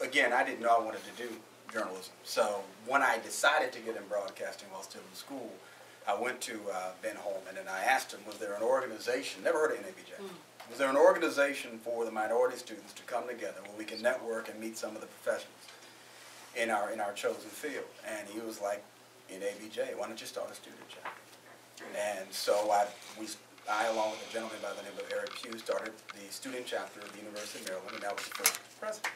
again, I didn't know I wanted to do journalism. So when I decided to get in broadcasting while still in school, I went to Ben Holman and I asked him, was there an organization, never heard of NABJ, was there an organization for the minority students to come together where we can network and meet some of the professionals in our chosen field? And he was like, NABJ, why don't you start a student chapter? And so I, along with a gentleman by the name of Eric Pugh, started the student chapter of the University of Maryland, and that was the first president.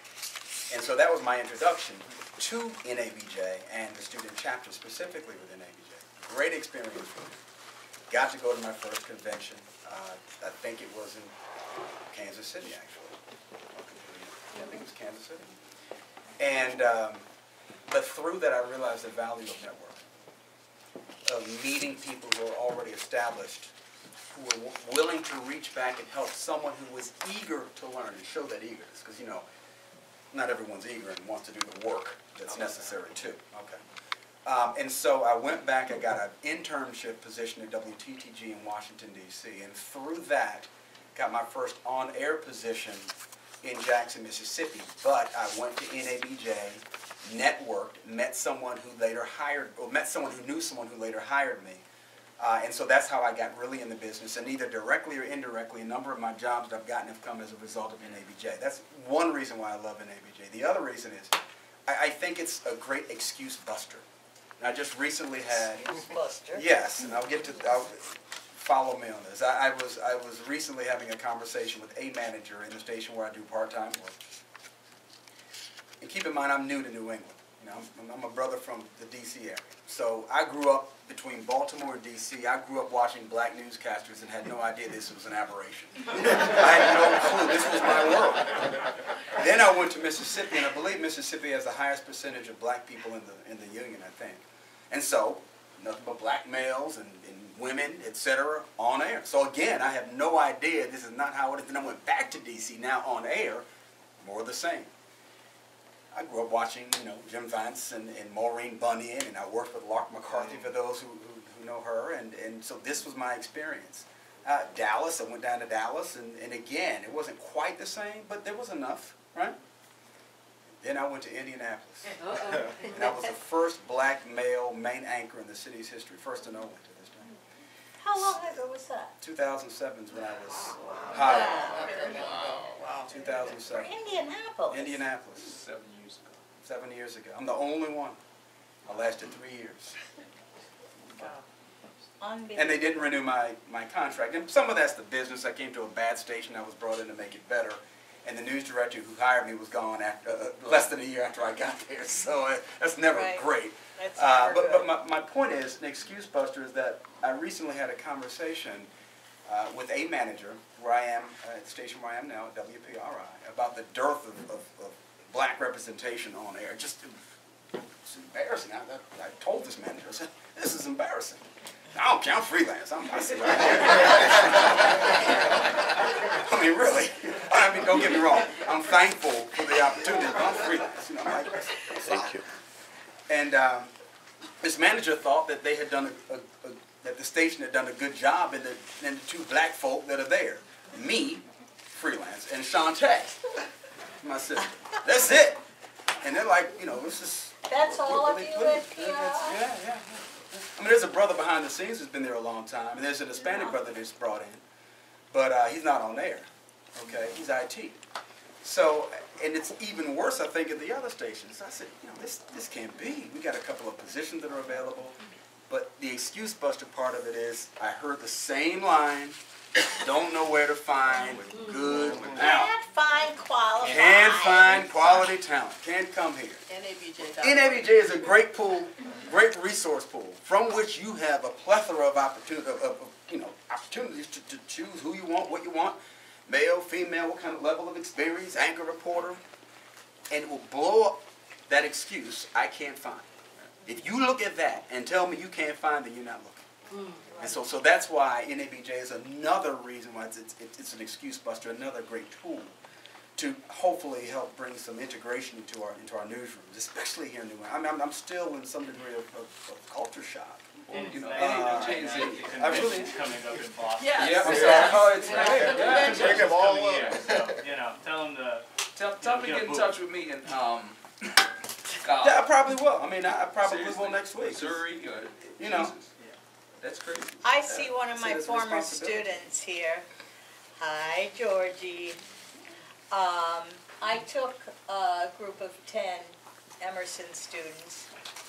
And so that was my introduction to NABJ and the student chapter specifically with NABJ. Great experience for me. Got to go to my first convention. I think it was in Kansas City, actually. I think it was Kansas City. And but through that, I realized the value of networking, of meeting people who are already established, who were willing to reach back and help someone who was eager to learn and show that eagerness. Because, you know, not everyone's eager and wants to do the work that's necessary too. Okay. And so I went back, I got an internship position at WTTG in Washington, D.C. And through that, got my first on-air position in Jackson, Mississippi. But I went to NABJ, networked, met someone who later hired, or met someone who knew someone who later hired me. And so that's how I got really in the business, and either directly or indirectly, a number of my jobs that I've gotten have come as a result of NABJ. That's one reason why I love NABJ. The other reason is I think it's a great excuse buster. And I just recently had... Excuse buster? Yes, and I'll follow me on this. I was recently having a conversation with a manager in the station where I do part-time work. And keep in mind, I'm new to New England. You know, I'm a brother from the D.C. area. So I grew up between Baltimore and D.C. I grew up watching black newscasters and had no idea this was an aberration. I had no clue. This was my world. Then I went to Mississippi, and I believe Mississippi has the highest percentage of black people in the union, I think. And so, nothing but black males and women, etc., on air. So again, I have no idea. This is not how it is. Then I went back to D.C. now on air, more of the same. I grew up watching, you know, Jim Vance and Maureen Bunyan, and I worked with Lark McCarthy for those who know her, and so this was my experience. Dallas, I went down to Dallas, and again, it wasn't quite the same, but there was enough, right? Then I went to Indianapolis, and I was the first black male main anchor in the city's history, first and only to this day. How long ago was that? 2007 is when I was hired. Wow. 2007. For Indianapolis? Indianapolis. 7 years ago. 7 years ago. I'm the only one. I lasted 3 years. And they didn't renew my contract. And some of that's the business. I came to a bad station. I was brought in to make it better. And the news director who hired me was gone after, less than a year after I got there. So that's never great. But my point is, an excuse buster is that I recently had a conversation with a manager where I am, at the station where I am now, at WPRI, about the dearth of black representation on air. It's embarrassing. I told this manager, I said, this is embarrassing. I don't care, I'm freelance. I sit right here. I mean, really. I mean, don't get me wrong. I'm thankful for the opportunity, but I'm freelance. You know, I'm like, Thank you. And this manager thought that they had done that the station had done a good job in the two black folk that are there. Me, freelance, and Shantae, my sister. That's it. And they're like, you know, it's just... That's all of you at PR? Yeah. I mean, there's a brother behind the scenes who's been there a long time, and there's an Hispanic brother that's brought in, but he's not on air, okay? He's IT. So, and it's even worse, I think, at the other stations. I said, you know, this can't be. We got a couple of positions that are available, but the excuse buster part of it is, I heard the same line, don't know where to find good talent. Can't find qualified. Can't find quality talent. Can't come here. NABJ is a great pool, great resource pool, from which you have a plethora of opportunities to choose who you want, what you want, male, female, what kind of level of experience, anchor, reporter, and it will blow up that excuse, I can't find. If you look at that and tell me you can't find, then you're not looking. And so that's why NABJ is another reason why it's an excuse buster, another great tool to hopefully help bring some integration into our newsrooms, especially here in New England. I mean, I'm still in some degree of culture shock. And you know, NABJ is coming up in Boston. Yeah, it's Take them all up. So, you know, tell them to tell me to get in touch with me and yeah, I probably will. I mean, I probably will next week. Missouri, you know. That's crazy. I see one of my former students here. Hi, Georgie. I took a group of 10 Emerson students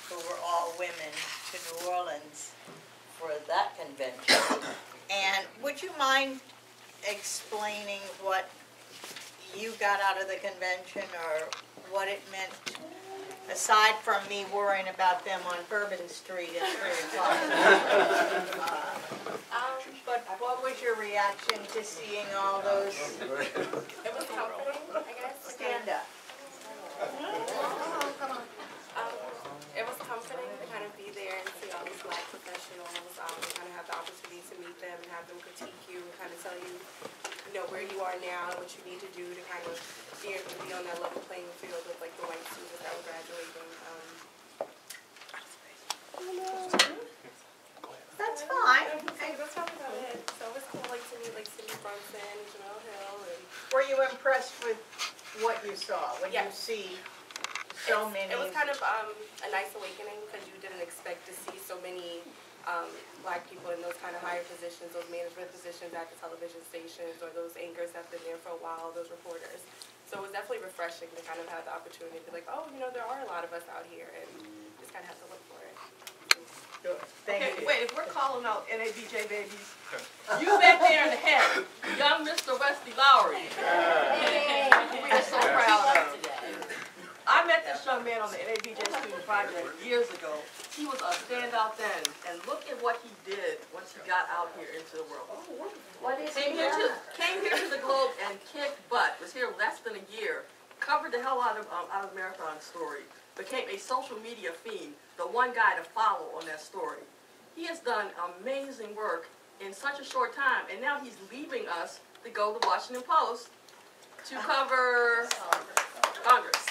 who were all women to New Orleans for that convention. And would you mind explaining what you got out of the convention or what it meant? Aside from me worrying about them on Bourbon Street at 3 o'clock. But what was your reaction to seeing all those? It was comforting, I guess. Stand up. It was comforting to kind of be there and see all these black professionals, and kind of have the opportunity to meet them and have them critique you and kind of tell you, you know, where you are now and what you need to do to kind of be able to be on that level playing field with like the white students that were graduating. That's fine. That's probably about it. So it was cool, like to meet like Cindy Brunson and Jamarhl Hill. And were you impressed with what you saw when you see so many? It was kind of a nice awakening because you didn't expect to see so many black people in those kind of higher positions, those management positions at the television stations, or those anchors that have been there for a while, those reporters. So it was definitely refreshing to kind of have the opportunity to be like, oh, you know, there are a lot of us out here, and just kind of have to look for it. Good. Thank you. Wait, if we're calling out NABJ babies, you back there in the head, young Mr. Wesley Lowry. We are so proud of him. I met this young man on the NABJ Student Project years ago. He was a standout then, and look at what he did once he got out here into the world. What is Came here to the Globe and kicked butt. Was here less than a year. Covered the hell out of Marathon Story. Became a social media fiend. The one guy to follow on that story. He has done amazing work in such a short time, and now he's leaving us to go to the Washington Post to cover Congress.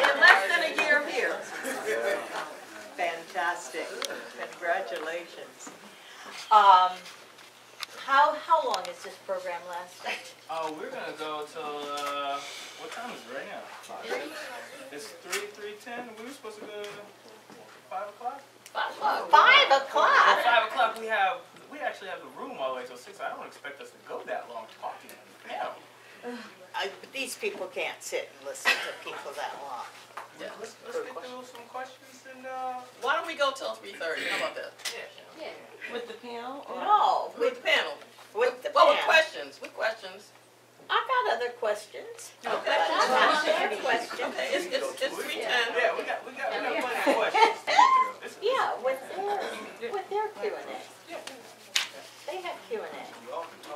In less than a year here. Fantastic. Congratulations. How long is this program lasting? We're gonna go till what time is it right now? It's 3:10. We were supposed to go 5 o'clock. 5 o'clock. 5 o'clock. At 5 o'clock we actually have the room all the way till 6. I don't expect us to go that long talking. Yeah. These people can't sit and listen to people that long. Yeah. Let's get through some questions and Why don't we go till 3:30? How about that? Yeah. With the panel? Or? No, With the panel. with the Well, panel. with questions. With questions. I got other questions. Okay. I got other questions. Okay, it's 3:10. yeah, we got plenty of questions to get through. Yeah, with their Q&A. They have Q&A.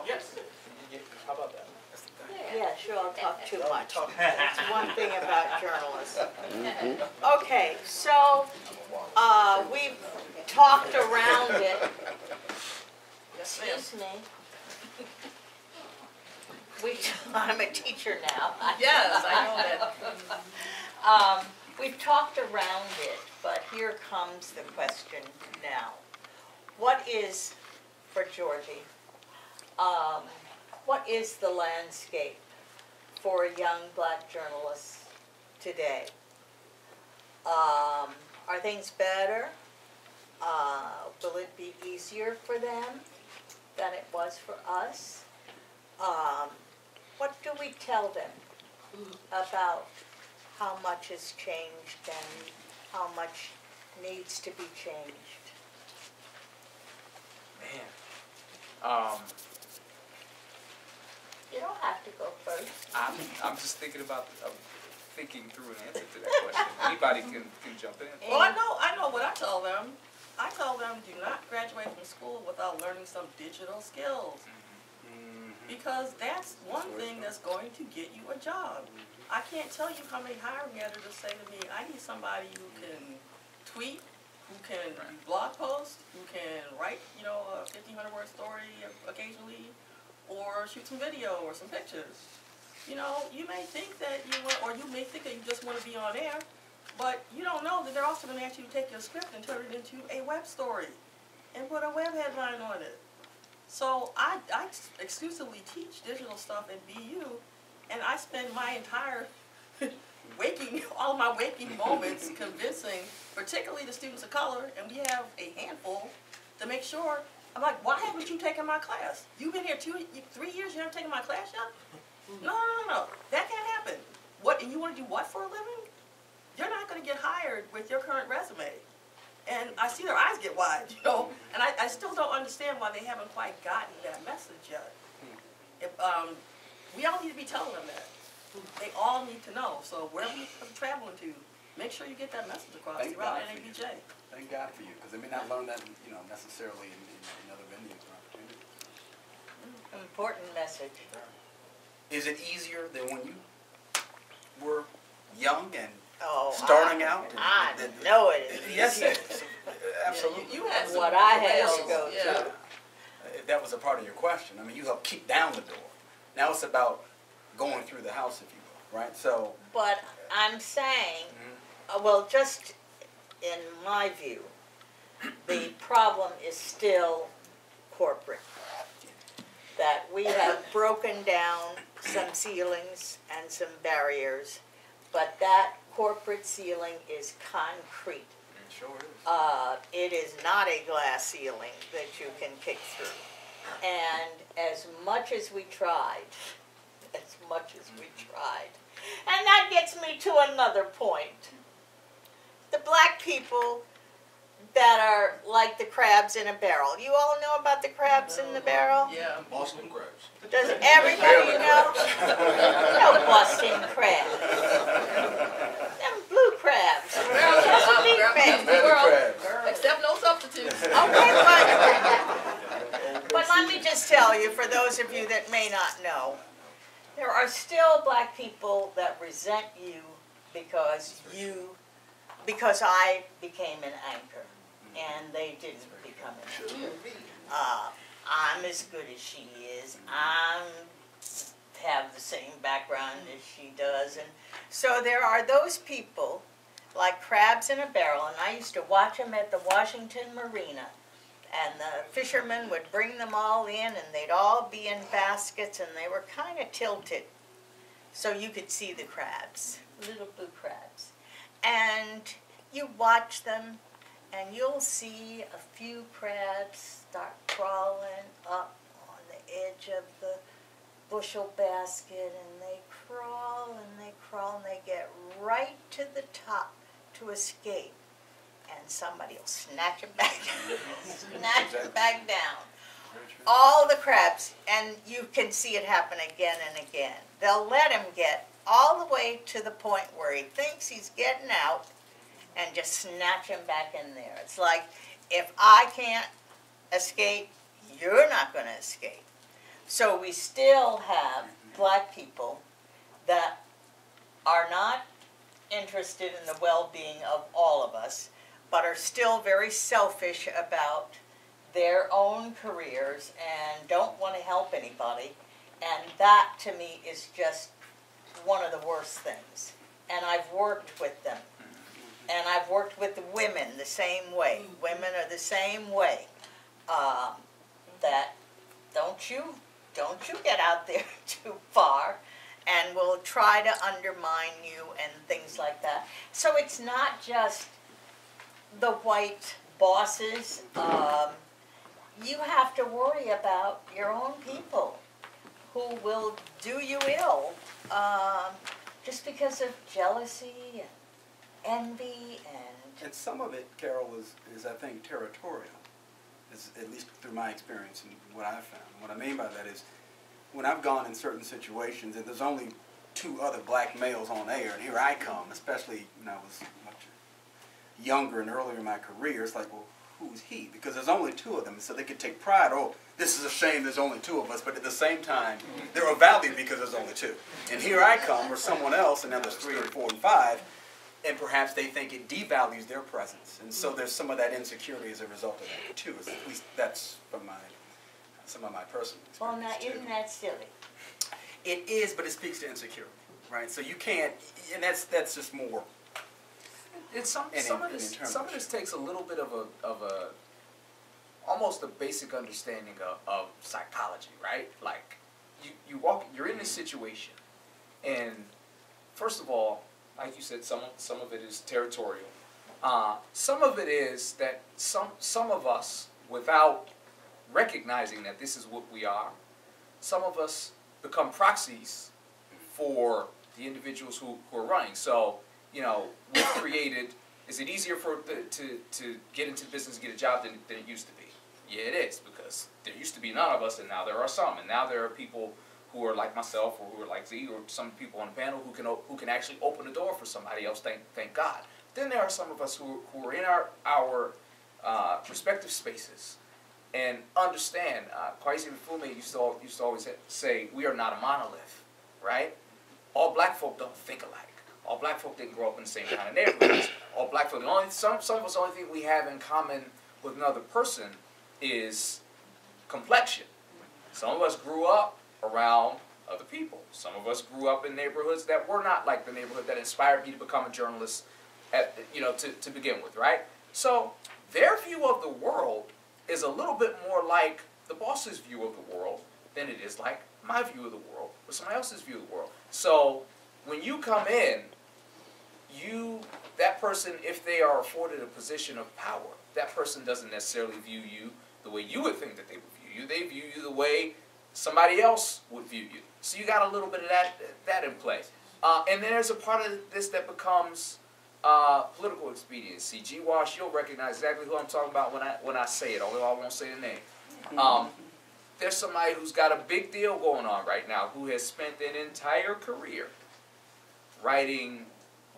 Yes. How about that? Yeah, sure, I'll talk too much. That's one thing about journalism. Okay, so we've talked around it. Yes, ma'am. Excuse me. I'm a teacher now. Yes, I know that. We've talked around it, but here comes the question now. What is, for Georgie, what is the landscape for a young black journalist today? Are things better? Will it be easier for them than it was for us? What do we tell them about how much has changed and how much needs to be changed? Man, You don't have to go first. I'm just thinking about thinking through an answer to that question. Anybody can jump in. Well, I know what I tell them. I tell them, do not graduate from school without learning some digital skills. Because that's one thing that's going to get you a job. I can't tell you how many hiring managers say to me, I need somebody who can tweet, who can blog post, who can write, a 1,500-word story occasionally, or shoot some video or some pictures. You may think that you may think that you just want to be on air, but you don't know that they're also going to ask you to take your script and turn it into a web story and put a web headline on it. So I exclusively teach digital stuff at BU, and I spend my entire all of my waking moments convincing, particularly the students of color, and we have a handful, to make sure. I'm like, why haven't you taken my class? You've been here 3 years, you haven't taken my class yet? No. That can't happen. What, and you want to do what for a living? You're not going to get hired with your current resume. And I see their eyes get wide, and I still don't understand why they haven't quite gotten that message yet. We all need to be telling them that. They all need to know. So wherever you're traveling to, make sure you get that message across throughout NABJ. Thank God for you, because they may not learn that, necessarily in other venues or opportunities. Important message. Is it easier than when you were young and Oh, starting out? I know it is. Yes, it is. Absolutely. You had some What I had to go yeah. through. If that was a part of your question, you helped keep down the door. Now it's about going through the house, if you will, right? So. But I'm saying, well, just in my view, the problem is still corporate. That we have broken down some ceilings and some barriers, but that corporate ceiling is concrete. It sure is. It is not a glass ceiling that you can kick through. And as much as we tried, and that gets me to another point. The black people that are like the crabs in a barrel. You all know about the crabs in the barrel? Yeah. Boston crabs. Does everybody know? No Boston crabs. Them blue crabs. Chesapeake crabs. Accept no substitutes. Okay, but let me just tell you, for those of you that may not know, there are still black people that resent you because I became an anchor, and they didn't become an anchor. I'm as good as she is. I have the same background as she does, and so there are those people like crabs in a barrel, and I used to watch them at the Washington Marina. And the fishermen would bring them all in, and they'd all be in baskets, and they were kind of tilted. So you could see the crabs, little blue crabs. And you watch them, and you'll see a few crabs start crawling up on the edge of the bushel basket, and they crawl, and they crawl, and they get right to the top to escape. And somebody will snatch it back down. All the crabs, and you can see it happen again and again. They'll let him get all the way to the point where he thinks he's getting out and just snatch him back in there. It's like, if I can't escape, you're not going to escape. So we still have black people that are not interested in the well-being of all of us, but are still very selfish about their own careers and don't want to help anybody. And that, to me, is just one of the worst things. And I've worked with them. And I've worked with the women the same way. Women are the same way. That don't you get out there too far, and will try to undermine you and things like that. So it's not just the white bosses. You have to worry about your own people who will do you ill just because of jealousy and envy And some of it, Carole, is I think territorial, at least through my experience and what I've found. What I mean by that is, when I've gone in certain situations and there's only 2 other black males on air, and here I come, especially when I was much younger and earlier in my career, it's like, well, who's he? Because there's only 2 of them, so they could take pride, oh, this is a shame there's only 2 of us, but at the same time, they're valued because there's only 2. And here I come, or someone else, and now there's 3 and 4 and 5, and perhaps they think it devalues their presence. And so there's some of that insecurity as a result of that, too. At least that's from some of my personal experience. Well, now, isn't that silly? It is, but it speaks to insecurity, right? So you can't, and that's just more. It's some of this takes a little bit of a almost a basic understanding of psychology, right? Like you're in this situation, and first of all, like you said, some of it is territorial. Some of it is that some of us, without recognizing that this is what we are, some of us become proxies for the individuals who are running. So, we've created, is it easier to get into the business and get a job than it used to be? Yeah, it is, because there used to be none of us, and now there are some. And now there are people who are like myself, or who are like Z, or some people on the panel who can actually open the door for somebody else, thank God. Then there are some of us who are in our respective spaces and understand. Kwesi Mfume used to always say, we are not a monolith, right? All black folk don't think alike. All black folk didn't grow up in the same kind of neighborhoods. All black folk, some of us, the only thing we have in common with another person is complexion. Some of us grew up around other people. Some of us grew up in neighborhoods that were not like the neighborhood that inspired me to become a journalist to begin with, right? So their view of the world is a little bit more like the boss's view of the world than it is like my view of the world or somebody else's view of the world. So when you come in, that person, if they are afforded a position of power, that person doesn't necessarily view you the way you would think that they would view you. They view you the way somebody else would view you. So you got a little bit of that in play. And then there's a part of this that becomes political expediency. G. Wash, you'll recognize exactly who I'm talking about when I say it, although I won't say the name. There's somebody who's got a big deal going on right now, who has spent an entire career writing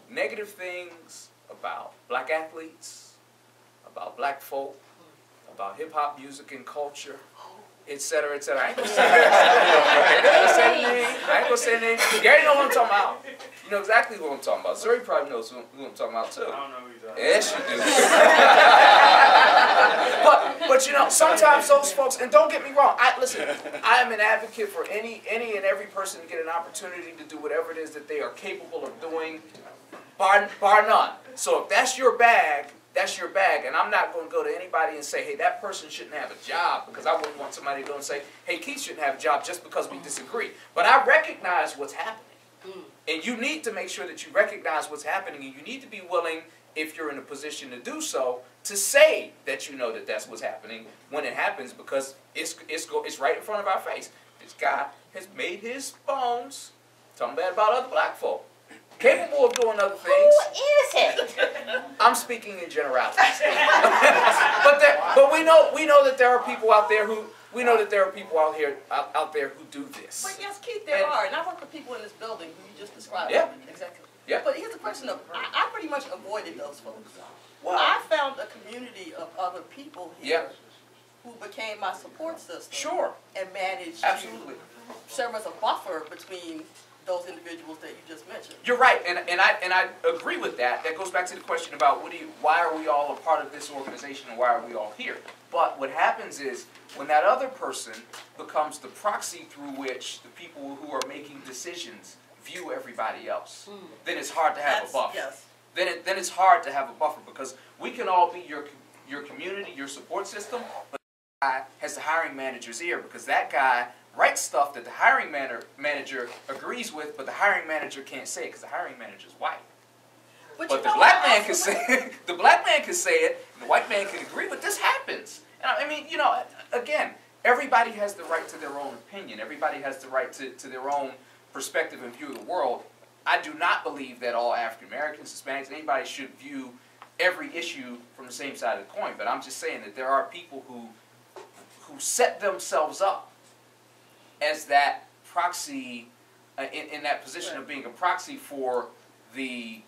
negative things about black athletes, about black folk, about hip-hop music and culture, etc., etc. I ain't gonna say the name. I ain't gonna say the name. Gary knows what I'm talking about. You know exactly what I'm talking about. Zuri probably knows who I'm talking about too. I don't know who you're talking about. Yes, you do. But sometimes those folks, and don't get me wrong, I am an advocate for any and every person to get an opportunity to do whatever it is that they are capable of doing, bar none. So if that's your bag, that's your bag, and I'm not going to go to anybody and say, hey, that person shouldn't have a job, because I wouldn't want somebody to go and say, hey, Keith shouldn't have a job just because we disagree. But I recognize what's happening. And you need to make sure that you recognize what's happening, and you need to be willing, if you're in a position to do so, to say that you know that that's what's happening when it happens, because it's right in front of our face. This guy has made his bones talking bad about other black folk. Capable of doing other things. Who is it? I'm speaking in generalities. but we know that there are people out there who out there who do this. But yes, Keith, there are, and I work with people in this building who you just described. Yeah. Exactly. Yeah. But here's the question of, I pretty much avoided those folks. Well, I found a community of other people here yeah. who became my support system. Sure. And managed Absolutely. to serve as a buffer between those individuals that you just mentioned. You're right, and I agree with that. That goes back to the question about why are we all a part of this organization and why are we all here? But what happens is when that other person becomes the proxy through which the people who are making decisions view everybody else, then it's hard to have a buffer. Yes. Then it's hard to have a buffer because we can all be your community, your support system, but that guy has the hiring manager's ear because that guy writes stuff that the hiring manager agrees with, but the hiring manager can't say it because the hiring manager's white. But the black man can say it. The black man can say it. And the white man can agree. But this happens. And I mean, you know, again, everybody has the right to their own opinion. Everybody has the right to their own perspective and view of the world. I do not believe that all African Americans, Hispanics, anybody should view every issue from the same side of the coin. But I'm just saying that there are people who set themselves up as that proxy, in that position of being a proxy for the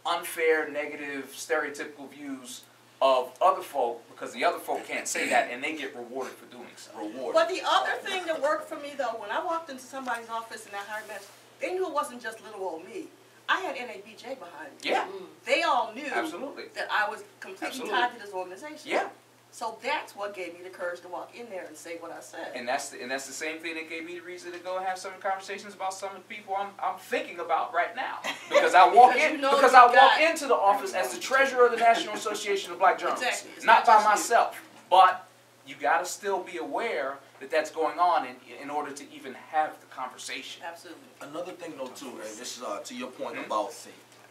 unfair, negative, stereotypical views of other folk, because the other folk can't say that, and they get rewarded for doing so. But the other thing that worked for me, though, when I walked into somebody's office and that hiring manager, they knew it wasn't just little old me. I had NABJ behind me. Yeah. They all knew Absolutely. that I was completely tied to this organization. Yeah. So that's what gave me the courage to walk in there and say what I said. And that's the same thing that gave me the reason to go and have some conversations about some of the people I'm thinking about right now. Because I walk into the office as the treasurer of the National Association of Black Journalists, Exactly. not by myself. But you got to still be aware that that's going on in order to even have the conversation. Absolutely. Another thing, though, too, and this is to your point about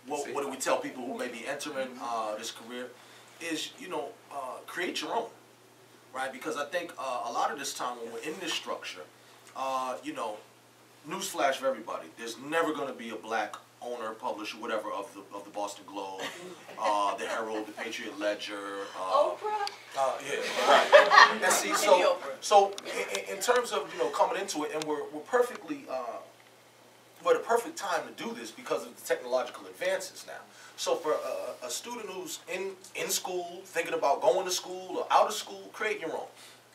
what do we tell people who may be entering this career, is, you know, create your own, right? Because I think a lot of this time when we're in this structure, you know, newsflash for everybody, there's never going to be a black owner, publisher, whatever, of the Boston Globe, the Herald, the Patriot Ledger. Oprah? Yeah, right. And see, so in terms of, you know, coming into it, and we're perfectly, we're at a perfect time to do this because of the technological advances now. So for a student who's in school, thinking about going to school or out of school, create your own.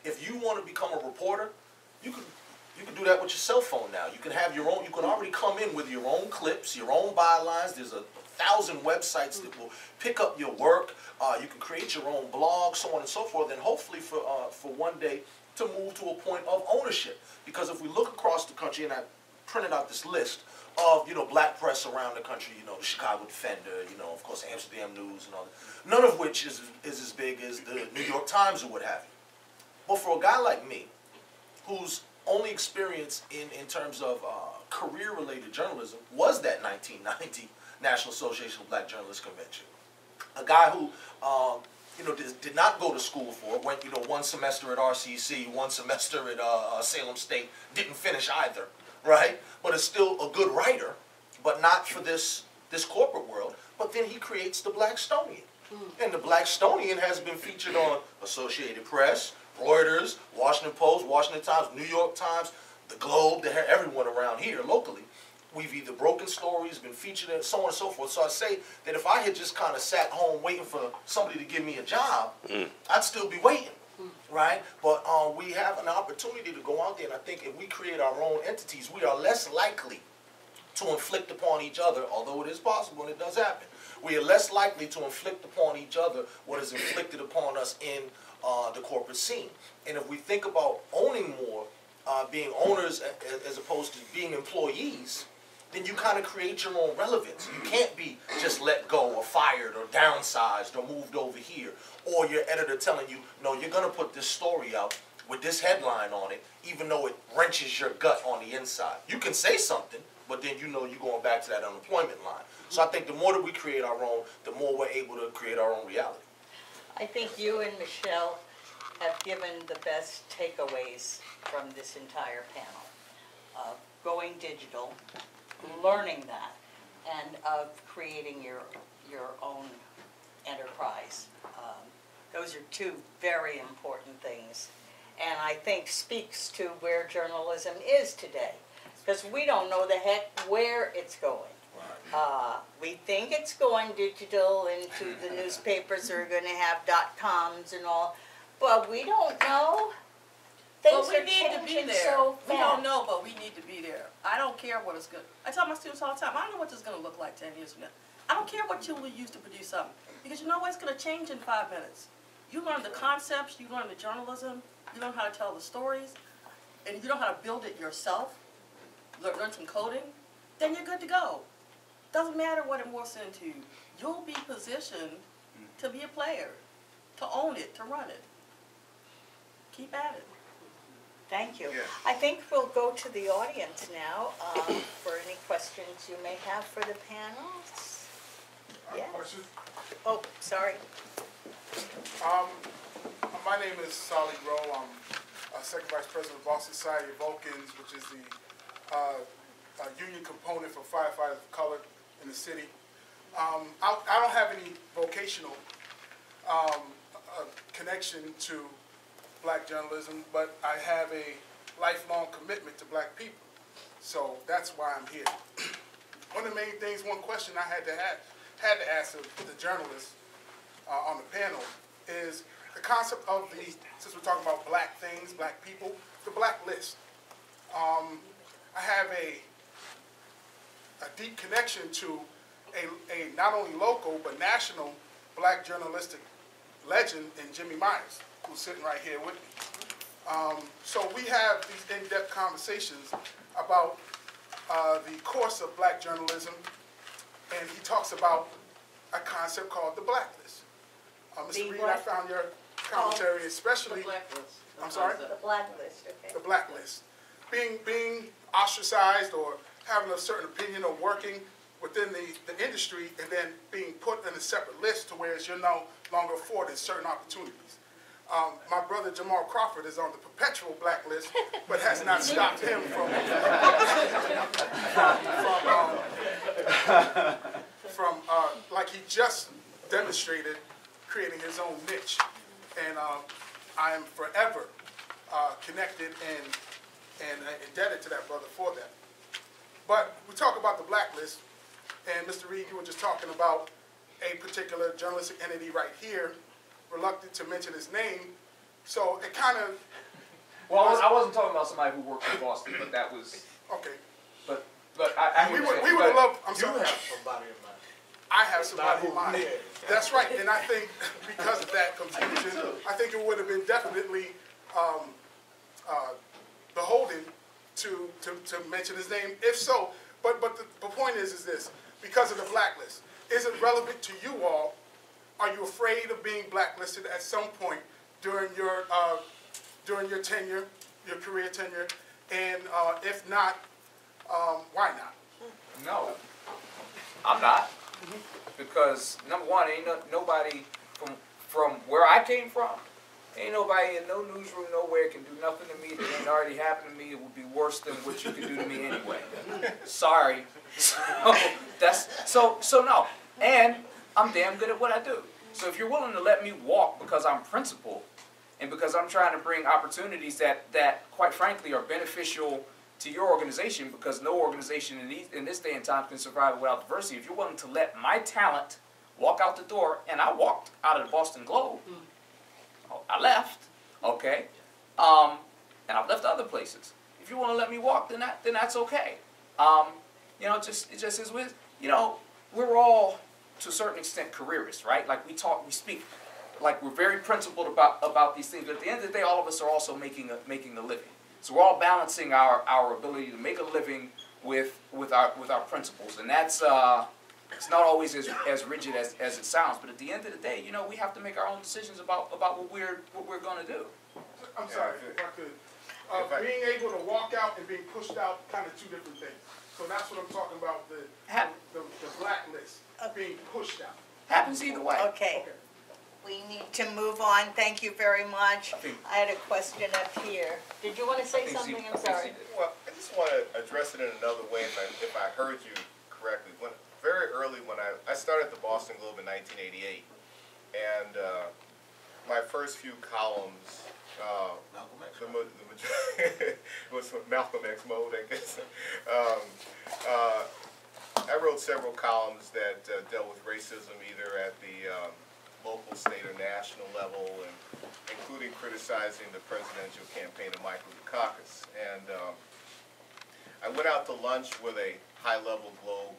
If you want to become a reporter, you can do that with your cell phone now. You can have your own, you can already come in with your own clips, your own bylines. There's 1,000 websites that will pick up your work. You can create your own blog, so on and so forth, and hopefully for one day to move to a point of ownership. Because if we look across the country, and I printed out this list of, you know, black press around the country, you know, the Chicago Defender, you know, of course, Amsterdam News and all that, none of which is as big as the New York Times or what have you. But for a guy like me, whose only experience in terms of career-related journalism was that 1990 National Association of Black Journalists Convention. A guy who, you know, did not go to school for it, went, you know, one semester at RCC, one semester at Salem State, didn't finish either, right? But is still a good writer, but not for this corporate world. But then he creates the Blackstonian. And the Blackstonian has been featured on Associated Press, Reuters, Washington Post, Washington Times, New York Times, the Globe, everyone around here locally. We've either broken stories, been featured in, so on and so forth. So I say that if I had just kind of sat home waiting for somebody to give me a job, I'd still be waiting, right? But we have an opportunity to go out there, and I think if we create our own entities, we are less likely to inflict upon each other, although it is possible and it does happen. We are less likely to inflict upon each other what is inflicted upon us in the corporate scene. And if we think about owning more, being owners as opposed to being employees, then you kind of create your own relevance. You can't be just let go or fired or downsized or moved over here, or your editor telling you, no, you're going to put this story out with this headline on it, even though it wrenches your gut on the inside. You can say something, but then you know you're going back to that unemployment line. So I think the more that we create our own, the more we're able to create our own reality. I think you and Michelle have given the best takeaways from this entire panel of going digital, learning that, and of creating your own enterprise. Those are two very important things, and I think speaks to where journalism is today, because we don't know the heck where it's going. We think it's going digital into the newspapers are going to have .coms and all, but we don't know. things But we are need to be changing there. so We don't fast. know, but we need to be there. I don't care what it's good. I tell my students all the time, I don't know what this is gonna look like 10 years from now. I don't care what tool we use to produce something, because you know what, it's gonna change in 5 minutes. You learn the concepts, you learn the journalism, you learn how to tell the stories, and you know how to build it yourself, learn some coding, then you're good to go. Doesn't matter what it morphs into. You'll be positioned to be a player, to own it, to run it. Keep at it. Thank you. Yeah. I think we'll go to the audience now for any questions you may have for the panels. Yes. Question. Oh, sorry. My name is Solly Rowe. I'm Second Vice President of Boston Society of Vulcans, which is the union component for firefighters of color in the city. I don't have any vocational connection to black journalism, but I have a lifelong commitment to black people. So that's why I'm here. One of the main things, one question I had to ask the journalists on the panel is the concept of the, since we're talking about black things, black people, the black list. I have a deep connection to a not only local but national black journalistic legend in Jimmy Myers, who's sitting right here with me. So we have these in-depth conversations about the course of black journalism, and he talks about a concept called the blacklist. Mr. Reed, I found your commentary especially. The blacklist. I'm sorry? The blacklist, okay. The blacklist. Being ostracized or having a certain opinion or working within the industry and then being put in a separate list to where you're no longer afforded certain opportunities. My brother Jamarhl Crawford is on the perpetual blacklist, but has not stopped him from like he just demonstrated, creating his own niche. And I am forever connected and indebted to that brother for that. But we talk about the blacklist, and Mr. Reed, you were just talking about a particular journalistic entity right here, reluctant to mention his name. So it kind of... Well, I wasn't talking about somebody who worked in Boston, but that was... Okay. But I we would have loved... I'm sorry. You have somebody in mind. I have somebody in mind. That's right, and I think because of that confusion, I think it would have been definitely beholden to mention his name, if so. But the point is this, because of the blacklist, is it relevant to you all? Are you afraid of being blacklisted at some point during your tenure, your career tenure? And if not, why not? No, I'm not. Because number one, ain't nobody from where I came from, ain't nobody in no newsroom nowhere can do nothing to me that ain't already happened to me. It would be worse than what you could do to me anyway. Sorry. So no. And I'm damn good at what I do. So if you're willing to let me walk because I'm principled and because I'm trying to bring opportunities that quite frankly are beneficial to your organization, because no organization in this day and time can survive without diversity. If you're willing to let my talent walk out the door, and I walked out of the Boston Globe, I left, okay, and I've left other places. If you want to let me walk, then that's okay. You know, it just is with, you know, we're all to a certain extent careerists, right? Like we speak, like we're very principled about these things. But at the end of the day, all of us are also making a living. So we're all balancing our ability to make a living with our principles, and that's it's not always as rigid as it sounds. But at the end of the day, you know, we have to make our own decisions about what we're going to do. I'm sorry, if I could. Being able to walk out and being pushed out, kind of two different things. So that's what I'm talking about, the blacklist, being pushed out. Happens either way. Okay. We need to move on. Thank you very much. I had a question up here. Did you want to say something? I'm sorry. Well, I just want to address it in another way if I heard you correctly. Very early when I started the Boston Globe in 1988, and my first few columns, was Malcolm X mode, I guess. I wrote several columns that dealt with racism, either at the local, state, or national level, and including criticizing the presidential campaign of Michael Dukakis. And I went out to lunch with a high-level Globe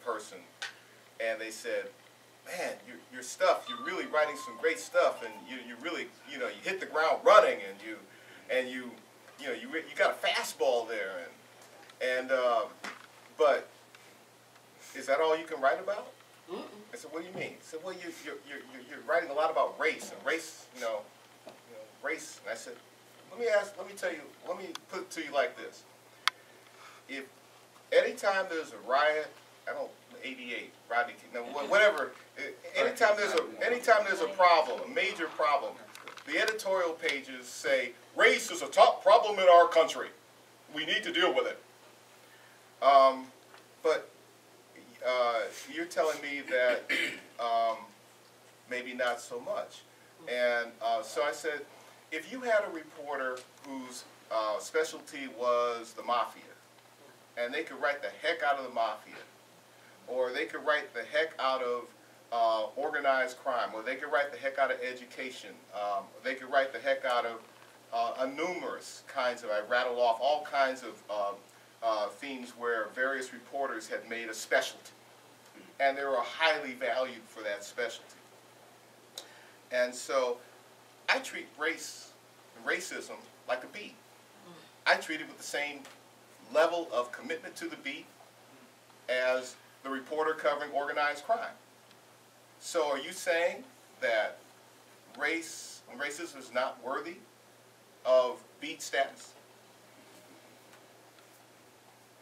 person, and they said, man, your stuff, you're really writing some great stuff, and you really, you hit the ground running, and you got a fastball there, but is that all you can write about? I said, what do you mean? He said, well, you're writing a lot about race, and race, race. And I said, let me put it to you like this. If anytime there's a riot, 88, Rodney King, whatever, anytime there's a problem, a major problem, the editorial pages say, race is a top problem in our country. We need to deal with it. But you're telling me that maybe not so much. And so I said, if you had a reporter whose specialty was the mafia, and they could write the heck out of the mafia, or they could write the heck out of organized crime, or they could write the heck out of education, they could write the heck out of numerous kinds of, I rattle off all kinds of themes where various reporters had made a specialty, and they were highly valued for that specialty. And so I treat racism like a beat. I treat it with the same level of commitment to the beat as the reporter covering organized crime. So are you saying that racism is not worthy of beat status?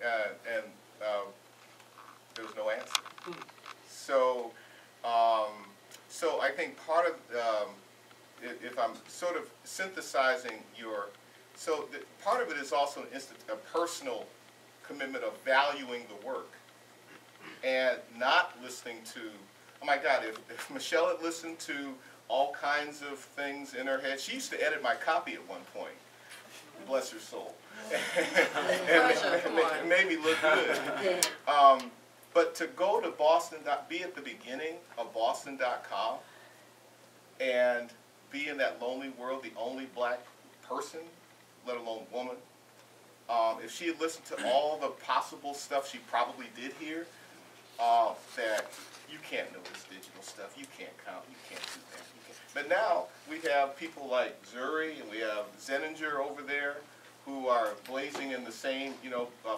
And there was no answer. So, so I think part of, if I'm sort of synthesizing part of it is also a personal commitment of valuing the work and not listening to, oh my God, if Michelle had listened to all kinds of things in her head, she used to edit my copy at one point, bless her soul, and made me look good. But to go to Boston, be at the beginning of Boston.com and be in that lonely world, the only black person, let alone woman, if she had listened to all the possible stuff she probably did hear, that you can't know this digital stuff, you can't count, you can't do that. But now we have people like Zuri and we have Zeninger over there who are blazing in the same,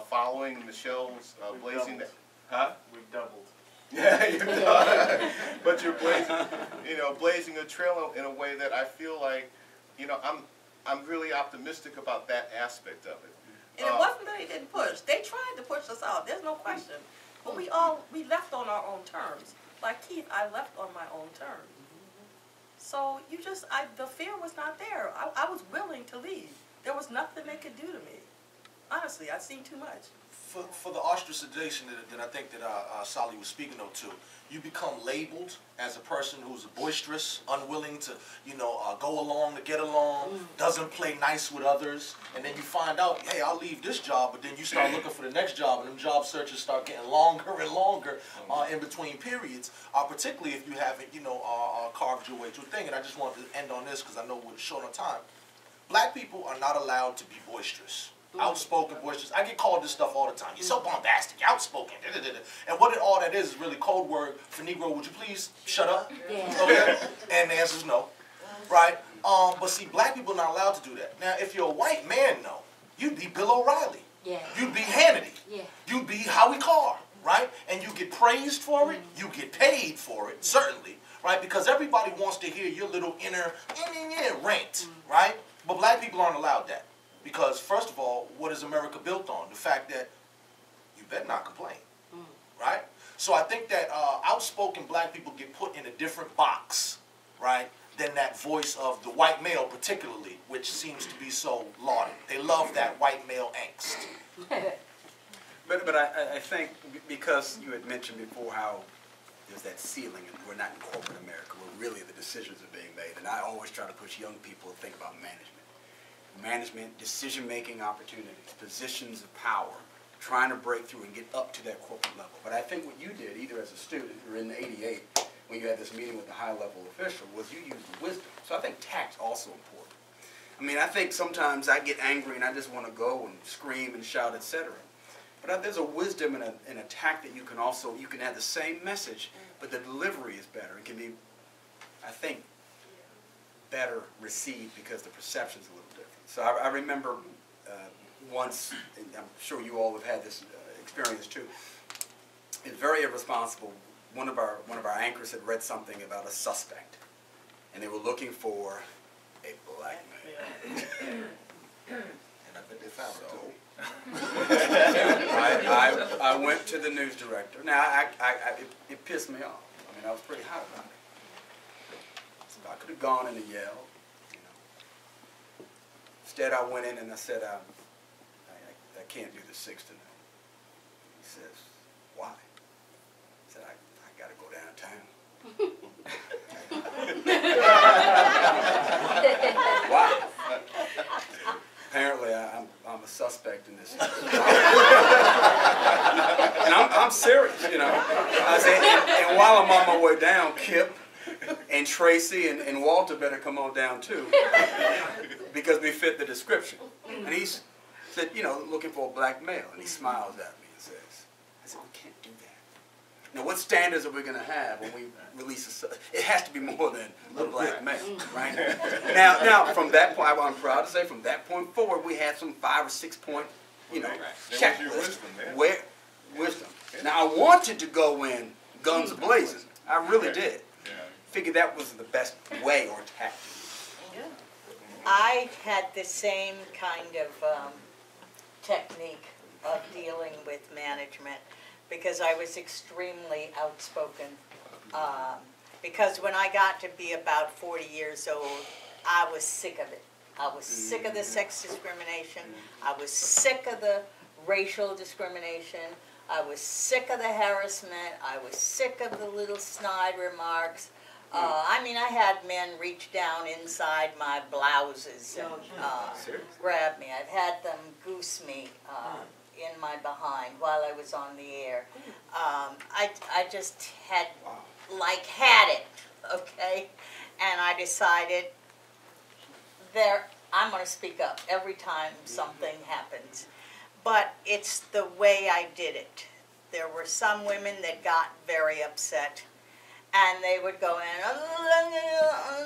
following Michelle's blazing. Huh? We've doubled. Yeah, you've done. But you're blazing, blazing a trail in a way that I feel like, I'm really optimistic about that aspect of it. And it wasn't that they didn't push. They tried to push us out. There's no question. But we left on our own terms. Like Keith, I left on my own terms. So the fear was not there. I was willing to leave. There was nothing they could do to me. Honestly, I've seen too much. For the ostracization that I think that Sally was speaking of too, you become labeled as a person who's boisterous, unwilling to, go along to get along, doesn't play nice with others, and then you find out, hey, I'll leave this job, but then you start looking for the next job, and them job searches start getting longer and longer in between periods, particularly if you haven't, carved your way to a thing. And I just wanted to end on this because I know we're short on time. Black people are not allowed to be boisterous. Outspoken, boisterous. I get called this stuff all the time. You're so bombastic, you're outspoken. And what all that is really code word for Negro, would you please shut up? Yeah. Okay? And the answer is no. Right? But see, black people are not allowed to do that. Now, if you're a white man, no, you'd be Bill O'Reilly. Yeah. You'd be Hannity. Yeah. You'd be Howie Carr, right? And you get praised for it, you get paid for it, certainly, right? Because everybody wants to hear your little inner rant, right? But black people aren't allowed that. Because, first of all, what is America built on? The fact that you better not complain, right? So I think that outspoken black people get put in a different box, right, than that voice of the white male particularly, which seems to be so lauded. They love that white male angst. But I think because you had mentioned before how there's that ceiling and we're not in corporate America where really the decisions are being made. And I always try to push young people to think about management, decision-making opportunities, positions of power, trying to break through and get up to that corporate level. But I think what you did, either as a student or in '88, when you had this meeting with the high-level official was you used wisdom. So I think tact's also important. I mean, I think sometimes I get angry and I just want to go and scream and shout, etc. But there's a wisdom and a tact that you can also, you can have the same message, but the delivery is better. It can be, I think, better received because the perception's a little different. So I remember once, and I'm sure you all have had this experience too, it's very irresponsible. One of our anchors had read something about a suspect, and they were looking for a black man. And I bet they found it too. I went to the news director. Now, it pissed me off. I mean, I was pretty hot about it. So I could have gone in and yelled, you know. Instead, I went in and I said, I can't do the 6 tonight. He says, why? I said, I got to go downtown. Why? Apparently, I'm a suspect in this. And I'm serious, you know. I said, and while I'm on my way down, Kip and Tracy and Walter better come on down too, because we fit the description. And he said, you know, looking for a black male, and he smiles at me and says, I said, we can't do that. Now, what standards are we going to have when we release a? It has to be more than a black male, right? Now, from that point, I'm proud to say, from that point forward, we had some 5 or 6 point, you know, checklist. Wisdom. Now, I wanted to go in guns blazing. I really did. Figured that was the best way or tactic. I had the same kind of technique of dealing with management because I was extremely outspoken. Because when I got to be about 40 years old, I was sick of it. I was sick of the sex discrimination. I was sick of the racial discrimination. I was sick of the harassment. I was sick of the little snide remarks. I mean, I had men reach down inside my blouses and grab me. I've had them goose me in my behind while I was on the air. I just had it, okay? And I decided I'm going to speak up every time something happens. But it's the way I did it. There were some women that got very upset, and they would go in,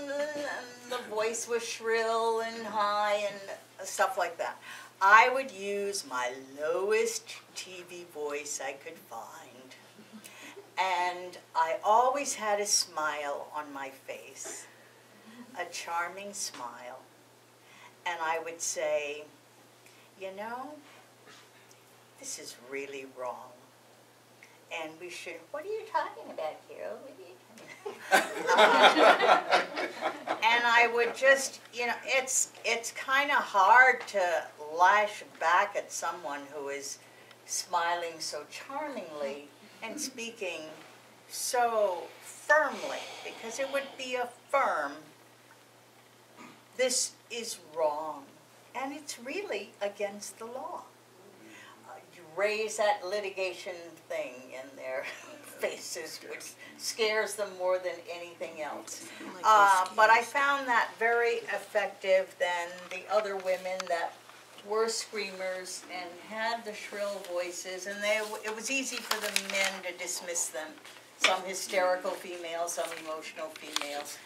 and the voice was shrill and high and stuff like that. I would use my lowest TV voice I could find, and I always had a smile on my face, a charming smile, and I would say, you know, this is really wrong. And we should, what are you talking about, Carole? What are you talking about? And I would just, you know, it's kind of hard to lash back at someone who is smiling so charmingly and speaking so firmly, because it would be a firm, this is wrong, and it's really against the law. You raise that litigation thing in their faces, which scares them more than anything else. But I found that very effective than the other women that were screamers and had the shrill voices, and it was easy for the men to dismiss them. Some hysterical females, some emotional females.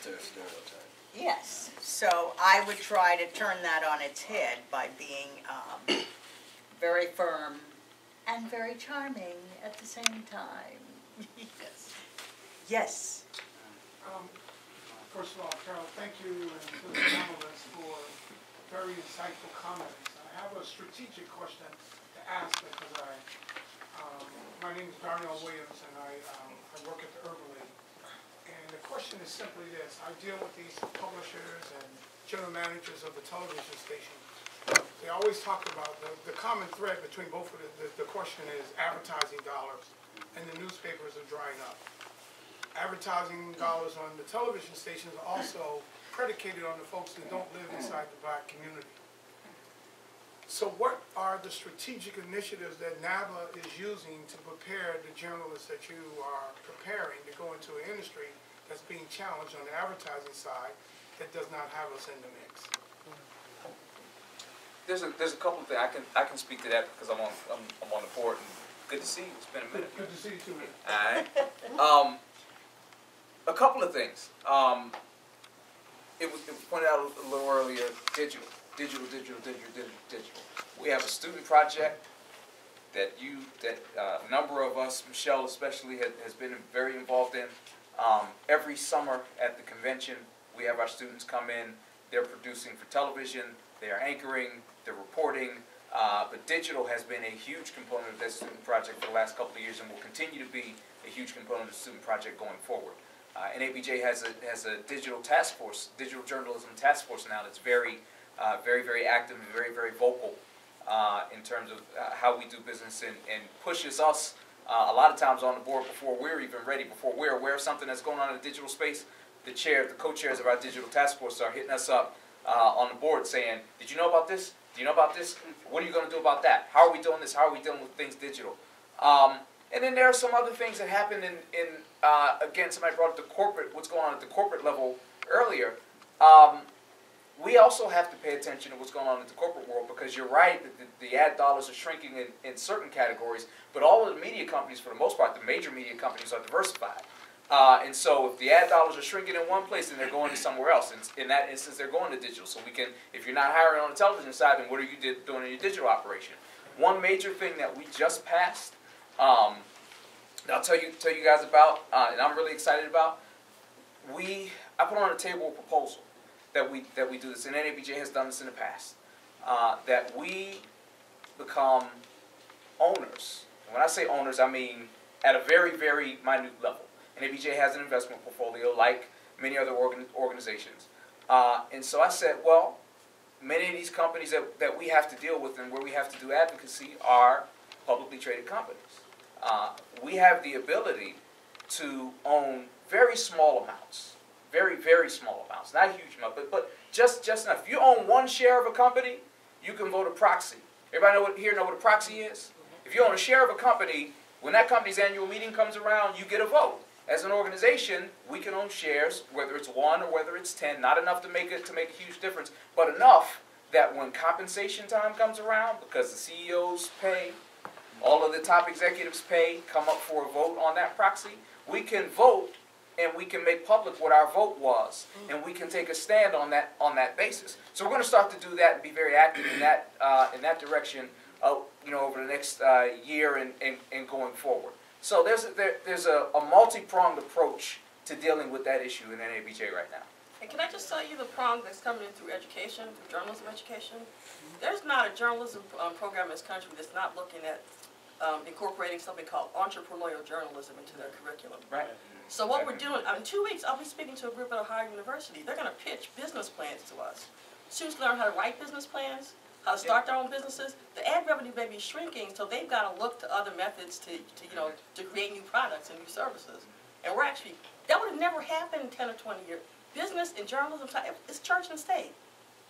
Yes, so I would try to turn that on its head by being very firm and very charming at the same time. Yes. Yes. First of all, Carole, thank you and to the panelists for very insightful comments. I have a strategic question to ask because my name is Jamarhl Williams and I work at the Urban League. And the question is simply this. I deal with these publishers and general managers of the television station. They always talk about the common thread between both of the question is advertising dollars and the newspapers are drying up. Advertising dollars on the television stations are also predicated on the folks that don't live inside the black community. So what are the strategic initiatives that NABA is using to prepare the journalists that you are preparing to go into an industry that's being challenged on the advertising side that does not have us in the mix? There's a couple of things I can speak to that because I'm on the board, and good to see you. It's been a minute. Good to see you too, man. All right. A couple of things. It was pointed out a little earlier. Digital. We have a student project that a number of us, Michelle especially, has been very involved in. Every summer at the convention, we have our students come in. They're producing for television. They are anchoring. They're reporting. But digital has been a huge component of that student project for the last couple of years, and will continue to be a huge component of the student project going forward. And ABJ has a digital task force, digital journalism task force now that's very active and very vocal in terms of how we do business, and pushes us a lot of times on the board before we're even ready, before we're aware of something that's going on in the digital space. The co-chairs of our digital task force are hitting us up on the board saying, did you know about this? Do you know about this? What are you going to do about that? How are we doing this? How are we dealing with things digital? And then there are some other things that happen again, somebody brought up the corporate, what's going on at the corporate level earlier. We also have to pay attention to what's going on in the corporate world, because you're right that the ad dollars are shrinking in certain categories, but all of the media companies, for the most part, the major media companies are diversified. And so if the ad dollars are shrinking in one place, then they're going to somewhere else. In that instance, they're going to digital. So we can, if you're not hiring on the television side, then what are you doing in your digital operation? One major thing that we just passed, I'll tell you guys about, and I'm really excited about. I put on the table a proposal that we do this, and NABJ has done this in the past, that we become owners. And when I say owners, I mean at a very minute level. NABJ has an investment portfolio like many other organizations. And so I said, well, many of these companies that we have to deal with and where we have to do advocacy are publicly traded companies. We have the ability to own very small amounts, very small amounts, not a huge amount, but just enough. If you own one share of a company, you can vote a proxy. Everybody here know what a proxy is? If you own a share of a company, when that company's annual meeting comes around, you get a vote. As an organization, we can own shares, whether it's 1 or whether it's 10, not enough to make a huge difference, but enough that when compensation time comes around, because the CEOs pay, all of the top executives pay, come up for a vote on that proxy, we can vote and we can make public what our vote was, and we can take a stand on that basis. So we're going to start to do that and be very active in that direction, over the next year and going forward. So there's a multi-pronged approach to dealing with that issue in NABJ right now. And can I just tell you the prong that's coming in through education, through journalism education? There's not a journalism program in this country that's not looking at incorporating something called entrepreneurial journalism into their curriculum. Right. So what we're doing, in 2 weeks, I'll be speaking to a group at Ohio University. They're going to pitch business plans to us. Students learn how to write business plans, how to start their own businesses. The ad revenue may be shrinking, so they've got to look to other methods to create new products and new services. And we're actually, that would have never happened 10 or 20 years. Business and journalism, it's church and state.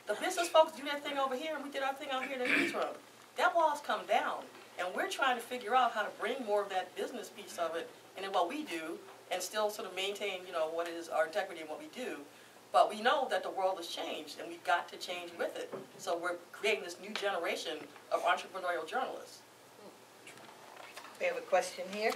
The business folks do their thing over here, and we did our thing out here in the newsroom. That wall's come down, and we're trying to figure out how to bring more of that business piece of it into what we do, and still sort of maintain, what is our integrity in what we do. But we know that the world has changed, and we've got to change with it. So we're creating this new generation of entrepreneurial journalists. We have a question here.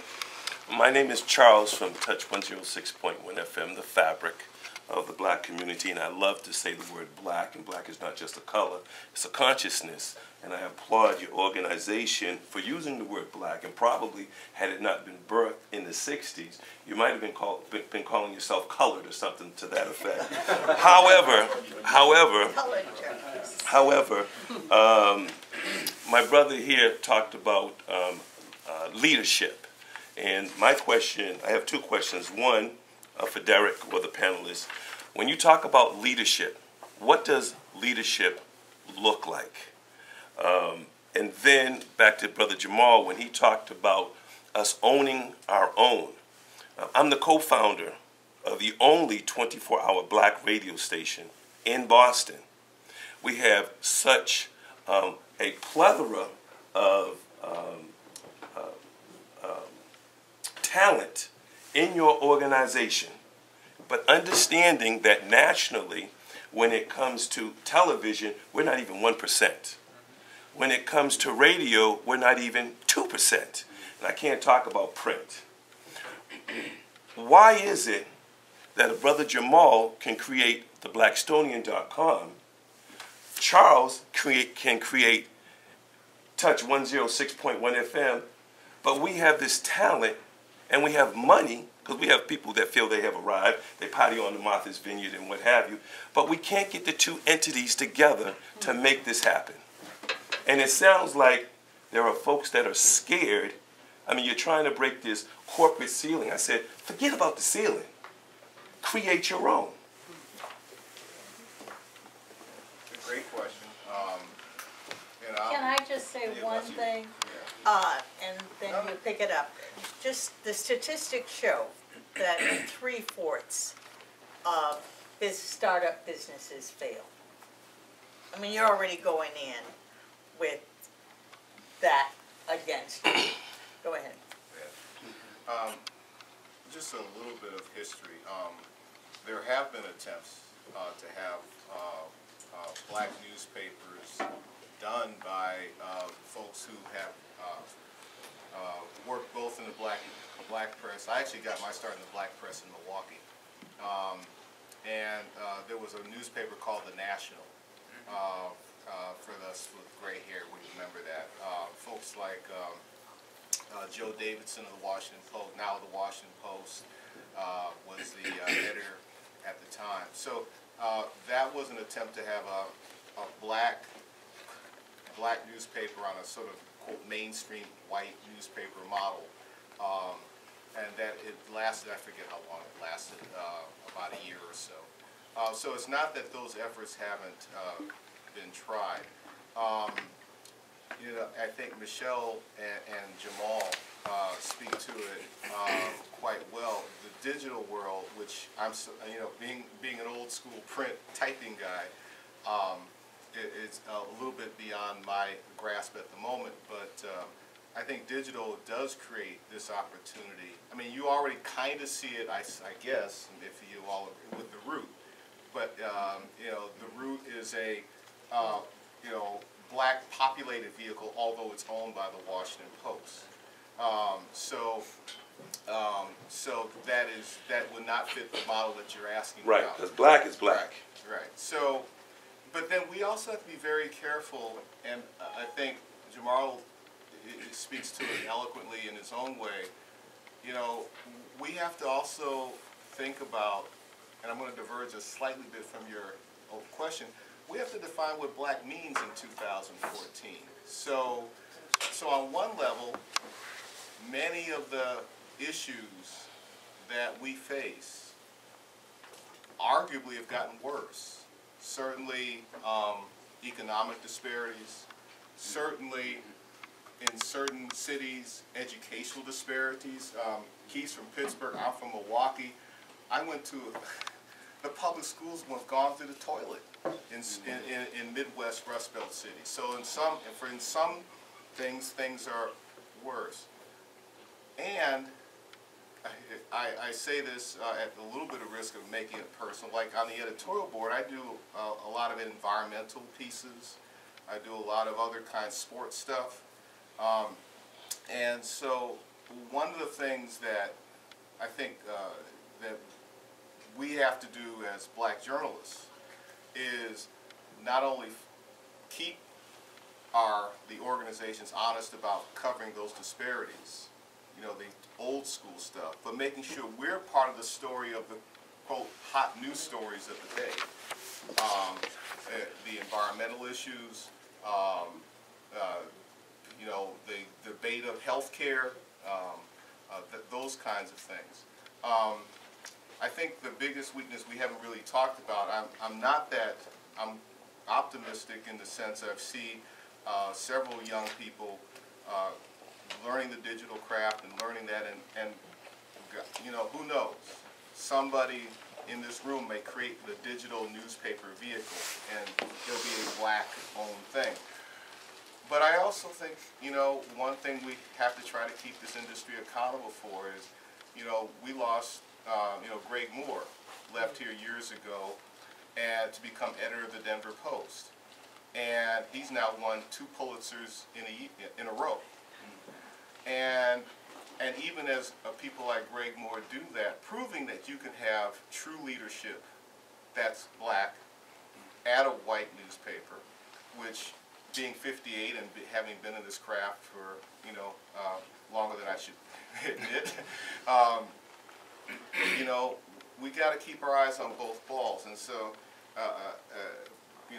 My name is Charles from Touch 106.1 FM, the fabric of the black community, and I love to say the word black, and black is not just a color, it's a consciousness. And I applaud your organization for using the word black, and probably had it not been birthed in the 60s, you might have been calling yourself colored or something to that effect. However, my brother here talked about leadership. And my question, I have two questions. One, for Derrick or the panelists. When you talk about leadership, what does leadership look like? And then back to Brother Jamarhl when he talked about us owning our own. I'm the co-founder of the only 24-hour black radio station in Boston. We have such a plethora of talent in your organization, but understanding that nationally, when it comes to television, we're not even 1%. When it comes to radio, we're not even 2%. And I can't talk about print. Why is it that a brother Jamarhl can create the Blackstonian.com, Charles can create Touch 106.1 FM, but we have this talent and we have money, because we have people that feel they have arrived, they party on the Martha's Vineyard and what have you, but we can't get the two entities together to make this happen. And it sounds like there are folks that are scared. I mean, you're trying to break this corporate ceiling. I said, forget about the ceiling. Create your own. Great question. Can I just say one thing? And then you pick it up. Just the statistics show that 3/4 of startup businesses fail. I mean, you're already going in with that against you. Go ahead. Yeah. Just a little bit of history. There have been attempts to have black newspapers done by folks who have worked both in the black press. I actually got my start in the black press in Milwaukee. And there was a newspaper called The National. For us with gray hair, we remember that. Folks like Joe Davidson of the Washington Post, now the Washington Post, was the editor at the time. So that was an attempt to have a black newspaper on a sort of quote mainstream white newspaper model, and that it lasted, I forget how long it lasted, about a year or so. So it's not that those efforts haven't been tried. You know, I think Michelle and Jamarhl speak to it quite well. The digital world, which I'm, you know, being an old school print typing guy, it's a little bit beyond my grasp at the moment, but I think digital does create this opportunity. I mean, you already kind of see it, I guess, if you all agree, with the Root. But, you know, the Root is a, you know, black populated vehicle, although it's owned by the Washington Post. So that would not fit the model that you're asking about. Right, because black is black. Right. So, but then we also have to be very careful, and I think Jamarhl speaks to it eloquently in his own way. You know, we have to also think about, and I'm going to diverge a slightly bit from your question, we have to define what black means in 2014. So on one level, many of the issues that we face arguably have gotten worse. Certainly economic disparities, certainly in certain cities, educational disparities. He's from Pittsburgh, I'm from Milwaukee. I went to, the public schools have gone through the toilet in Midwest Rust Belt cities. So in some things are worse. And I say this at a little bit of risk of making it personal. Like on the editorial board, I do a lot of environmental pieces. I do a lot of other kinds of sports stuff. And so one of the things that I think that we have to do as black journalists is not only keep the organizations honest about covering those disparities, you know, the old school stuff, but making sure we're part of the story of the, quote, hot news stories of the day. The environmental issues, you know, the debate of health care, those kinds of things. I think the biggest weakness we haven't really talked about, I'm optimistic in the sense I've seen several young people learning the digital craft and learning that, and you know, who knows? Somebody in this room may create the digital newspaper vehicle, and it'll be a black-owned thing. But I also think, you know, one thing we have to try to keep this industry accountable for is, you know, we lost, you know, Greg Moore left here years ago and to become editor of the Denver Post. And he's now won 2 Pulitzers in a row. And even as people like Greg Moore do that, proving that you can have true leadership that's black at a white newspaper, which being 58 and having been in this craft for, you know, longer than I should admit, you know, we got to keep our eyes on both balls. And so, you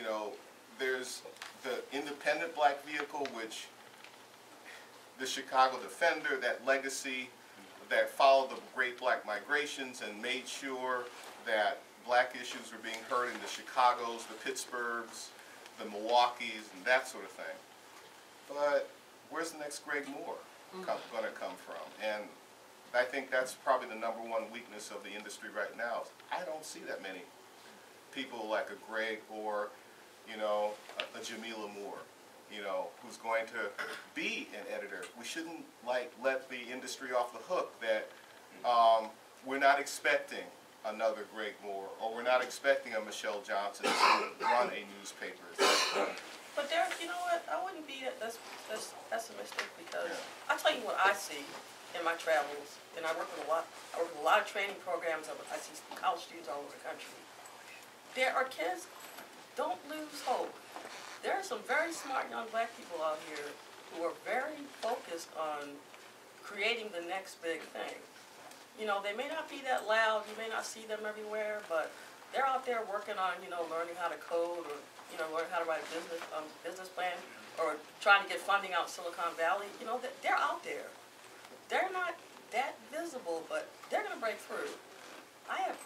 know, there's the independent black vehicle, which the Chicago Defender, that legacy that followed the great black migrations and made sure that black issues were being heard in the Chicagos, the Pittsburghs, the Milwaukees, and that sort of thing. But where's the next Greg Moore going to come from? And I think that's probably the #1 weakness of the industry right now. I don't see that many people like a Greg or, you know, a Jamila Moore, you know, who's going to be an editor. We shouldn't like let the industry off the hook that we're not expecting another Greg Moore, or we're not expecting a Michelle Johnson to run a newspaper. But Derrick, you know what? I wouldn't be that's pessimistic, because I tell you what I see in my travels, and I work with a lot of training programs. I see college students all over the country. There are kids, don't lose hope. There are some very smart young black people out here who are very focused on creating the next big thing. You know, they may not be that loud, you may not see them everywhere, but they're out there working on, you know, learning how to code, or, you know, learning how to write a business plan, or trying to get funding out in Silicon Valley. You know, they're out there. They're not that visible, but they're going to break through. I have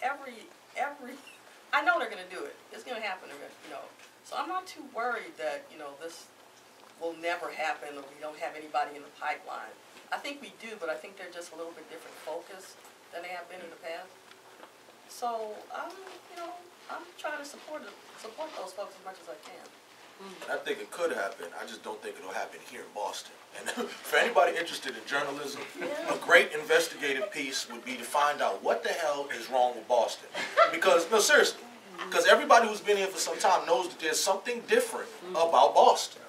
I know they're going to do it. It's going to happen, you know. So I'm not too worried that, you know, this will never happen, or we don't have anybody in the pipeline. I think we do, but I think they're just a little bit different focus than they have been in the past. So you know, I'm trying to support those folks as much as I can. And I think it could happen. I just don't think it'll happen here in Boston. And for anybody interested in journalism, a great investigative piece would be to find out what the hell is wrong with Boston. Because, no, seriously, because everybody who's been here for some time knows that there's something different about Boston.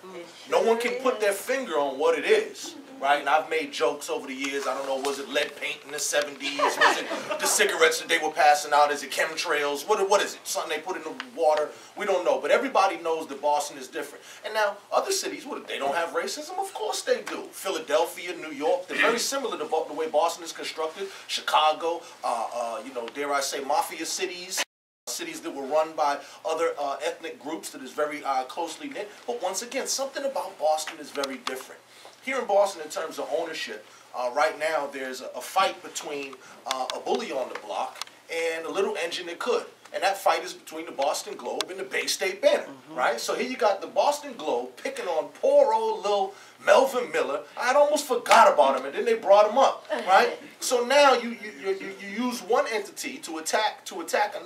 No one can put their finger on what it is. Right? And I've made jokes over the years. I don't know, was it lead paint in the 70s? Was it the cigarettes that they were passing out? Is it chemtrails? What is it? Something they put in the water? We don't know. But everybody knows that Boston is different. And now, other cities, they don't have racism? Of course they do. Philadelphia, New York, they're very similar to the way Boston is constructed. Chicago, you know, dare I say, mafia cities. Cities that were run by other ethnic groups that is very closely knit. But once again, something about Boston is very different. Here in Boston, in terms of ownership, right now there's a fight between a bully on the block and a little engine that could. And that fight is between the Boston Globe and the Bay State Banner, right? So here you got the Boston Globe picking on poor old little Melvin Miller. I'd almost forgot about him, and then they brought him up, right? So now you use one entity to attack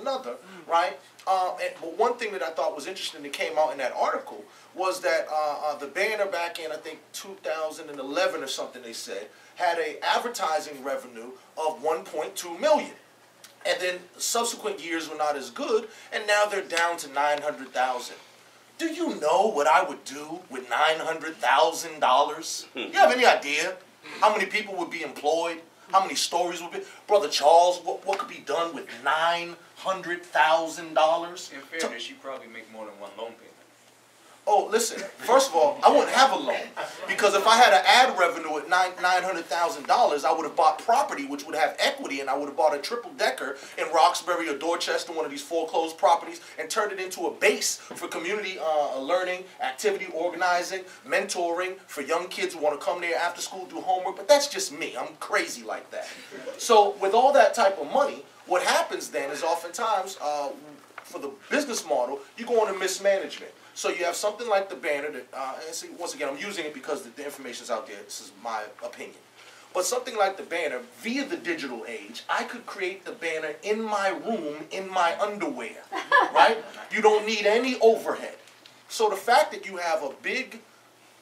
another, right? But one thing that I thought was interesting that came out in that article was that the Banner back in, I think, 2011 or something, they said, had an advertising revenue of $1.2 million. And then subsequent years were not as good, and now they're down to $900,000. Do you know what I would do with $900,000? You have any idea how many people would be employed? How many stories would be? Brother Charles, what could be done with $900,000? In fairness, you probably make more than one loan payment. Oh, listen, first of all, I wouldn't have a loan. Because if I had an ad revenue at $900,000, I would have bought property which would have equity, and I would have bought a triple-decker in Roxbury or Dorchester, one of these foreclosed properties, and turned it into a base for community learning, activity organizing, mentoring for young kids who want to come there after school, do homework. But that's just me. I'm crazy like that. So with all that type of money, what happens then is oftentimes, for the business model, you go into mismanagement. So you have something like the Banner that, and see, once again, I'm using it because the information's out there. This is my opinion. But something like the Banner, via the digital age, I could create the Banner in my room, in my underwear, right? You don't need any overhead. So the fact that you have a big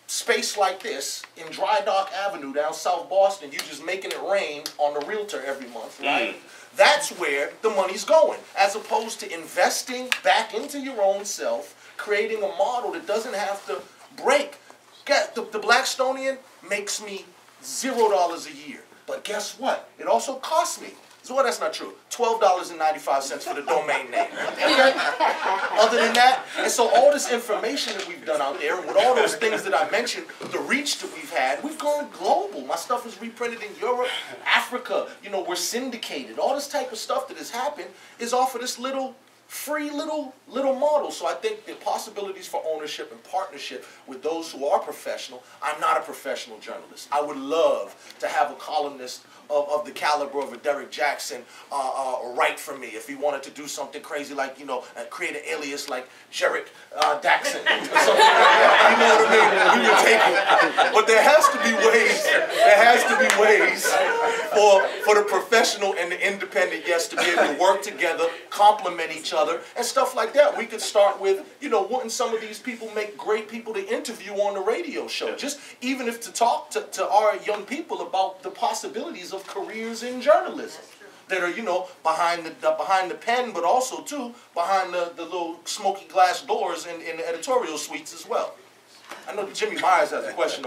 space like this in Dry Dock Avenue down South Boston, you just making it rain on the realtor every month, right? That's where the money's going, as opposed to investing back into your own self, creating a model that doesn't have to break. The Blackstonian makes me $0 a year, but guess what? It also costs me. So that's not true. $12.95 for the domain name. Okay? Other than that, and so all this information that we've done out there, and with all those things that I mentioned, the reach that we've had, we've gone global. My stuff is reprinted in Europe, Africa. You know, we're syndicated. All this type of stuff that has happened is off of this free little model. So I think the possibilities for ownership and partnership with those who are professional. I'm not a professional journalist. I would love to have a columnist of the caliber of a Derrick Jackson write for me if he wanted to do something crazy like, you know, create an alias like Jamarhl Daxon or something like that. You know what I mean? We would take it. But there has to be ways for the professional and the independent, yes, to be able to work together, complement each other, and stuff like that. We could start with, you know, wouldn't some of these people make great people to interview on the radio show? Just even if to talk to our young people about the possibilities of careers in journalism that are, you know, behind the pen, but also too behind the little smoky glass doors in the editorial suites as well. I know Jimmy Myers has a question.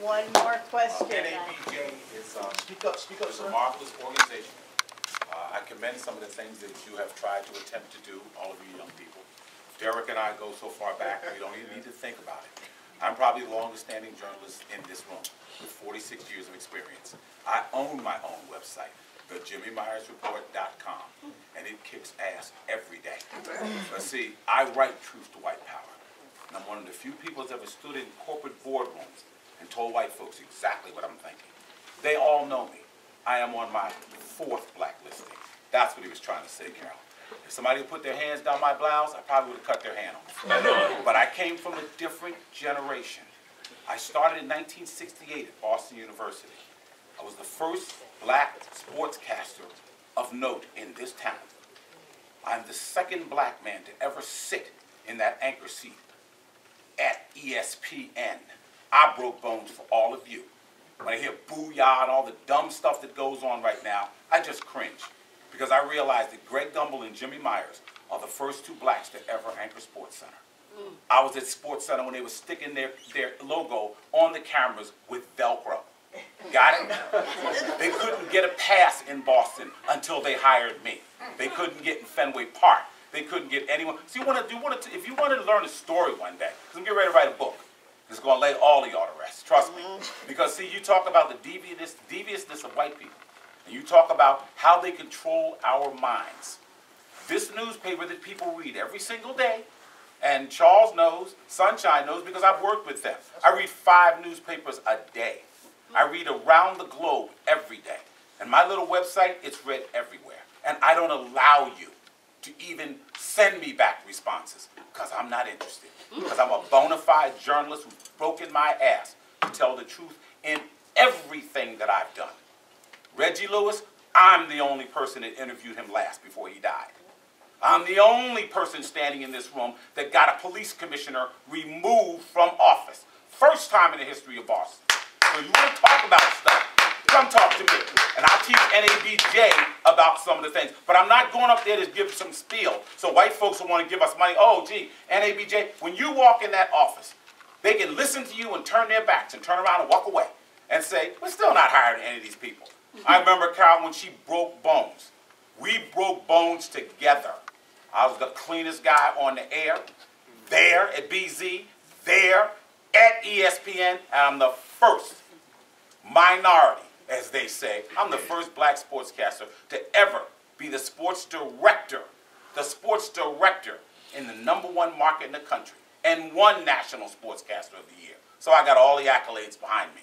One more question. BABJ is speak up, a marvelous organization. I commend some of the things that you have tried to attempt to do, all of you young people. Derrick and I go so far back, we don't even need to think about it. I'm probably the longest standing journalist in this room with 46 years of experience. I own my own website, thejimmymyersreport.com, and it kicks ass every day. But see, I write truth to white power. And I'm one of the few people that's ever stood in corporate boardrooms and told white folks exactly what I'm thinking. They all know me. I am on my 4th blacklisting. That's what he was trying to say, Carole. If somebody would put their hands down my blouse, I probably would have cut their hand off. But I came from a different generation. I started in 1968 at Boston University. I was the first black sportscaster of note in this town. I'm the 2nd black man to ever sit in that anchor seat at ESPN. I broke bones for all of you. When I hear booyah and all the dumb stuff that goes on right now, I just cringe. Because I realized that Greg Gumbel and Jimmy Myers are the first 2 blacks to ever anchor SportsCenter. I was at SportsCenter when they were sticking their logo on the cameras with Velcro. Got it? They couldn't get a pass in Boston until they hired me. They couldn't get in Fenway Park. They couldn't get anyone. So if you wanted to learn a story one day, because I'm getting ready to write a book. It's going to lay all of y'all to rest. Trust me. Because see, you talk about the deviousness of white people. And you talk about how they control our minds. This newspaper that people read every single day, and Charles knows, Sunshine knows, because I've worked with them. I read 5 newspapers a day. I read around the globe every day. And my little website, it's read everywhere. And I don't allow you to even send me back responses, because I'm not interested. Because I'm a bona fide journalist who's broken my ass to tell the truth in everything that I've done. Reggie Lewis, I'm the only person that interviewed him last before he died. I'm the only person standing in this room that got a police commissioner removed from office. First time in the history of Boston. So you want to talk about stuff, come talk to me. And I'll teach NABJ about some of the things. But I'm not going up there to give some spiel so white folks will want to give us money. Oh, gee, NABJ, when you walk in that office, they can listen to you and turn their backs and turn around and walk away and say, we're still not hiring any of these people. I remember Carole when she broke bones. We broke bones together. I was the cleanest guy on the air, there at BZ, there at ESPN, and I'm the first minority, as they say. I'm the first black sportscaster to ever be the sports director in the #1 market in the country, and 1 national sportscaster of the year. So I got all the accolades behind me.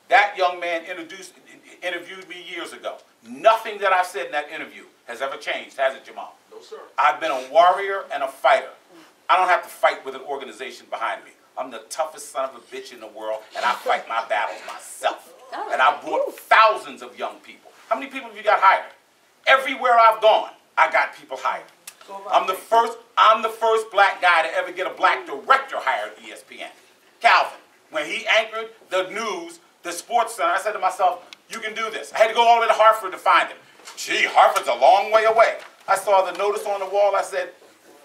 That young man interviewed me years ago. Nothing that I said in that interview has ever changed, has it, Jamarhl? No, sir. I've been a warrior and a fighter. I don't have to fight with an organization behind me. I'm the toughest son of a bitch in the world, and I fight my battles myself. And I brought thousands of young people. How many people have you got hired? Everywhere I've gone, I got people hired. I'm the first I'm the first black guy to ever get a black director hired at ESPN. Calvin, when he anchored the news, the Sports Center, I said to myself, you can do this. I had to go all the way to Hartford to find him. Gee, Hartford's a long way away. I saw the notice on the wall. I said,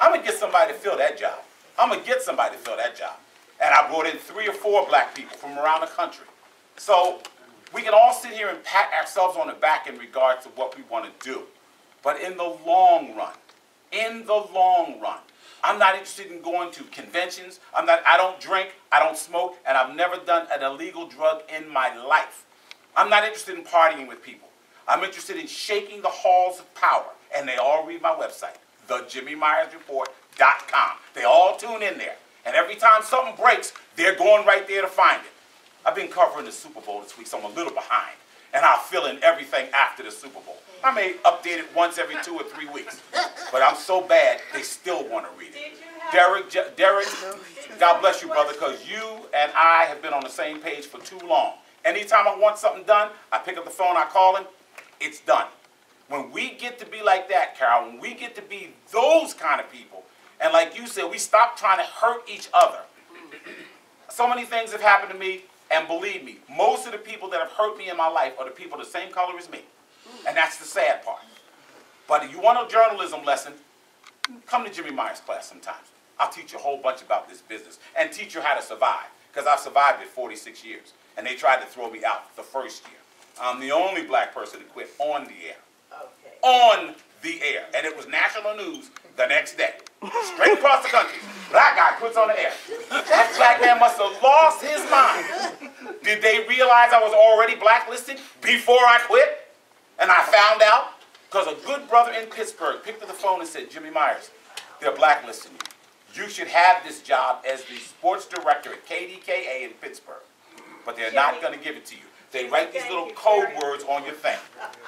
I'm going to get somebody to fill that job. I'm going to get somebody to fill that job. And I brought in 3 or 4 black people from around the country. So we can all sit here and pat ourselves on the back in regards to what we want to do. But in the long run, I'm not interested in going to conventions. I don't drink, I don't smoke, and I've never done an illegal drug in my life. I'm not interested in partying with people. I'm interested in shaking the halls of power. And they all read my website, thejimmymyersreport.com. They all tune in there. And every time something breaks, they're going right there to find it. I've been covering the Super Bowl this week, so I'm a little behind. And I'll fill in everything after the Super Bowl. I may update it once every 2 or 3 weeks. But I'm so bad, they still want to read it. Derrick, God bless you, brother, because you and I have been on the same page for too long. Anytime I want something done, I pick up the phone, I call him, it's done. When we get to be like that, Carol, when we get to be those kind of people, and like you said, we stop trying to hurt each other. So many things have happened to me, and believe me, most of the people that have hurt me in my life are the people the same color as me. And that's the sad part. But if you want a journalism lesson, come to Jimmy Myers' class sometimes. I'll teach you a whole bunch about this business and teach you how to survive, because I've survived it 46 years. And they tried to throw me out the first year. I'm the only black person to quit on the air. Okay. On the air. And it was national news the next day. Straight across the country. Black guy quits on the air. That black man must have lost his mind. Did they realize I was already blacklisted before I quit? And I found out because a good brother in Pittsburgh picked up the phone and said, Jimmy Myers, they're blacklisting you. You should have this job as the sports director at KDKA in Pittsburgh. But they're not going to give it to you. They write these little code words on your thing.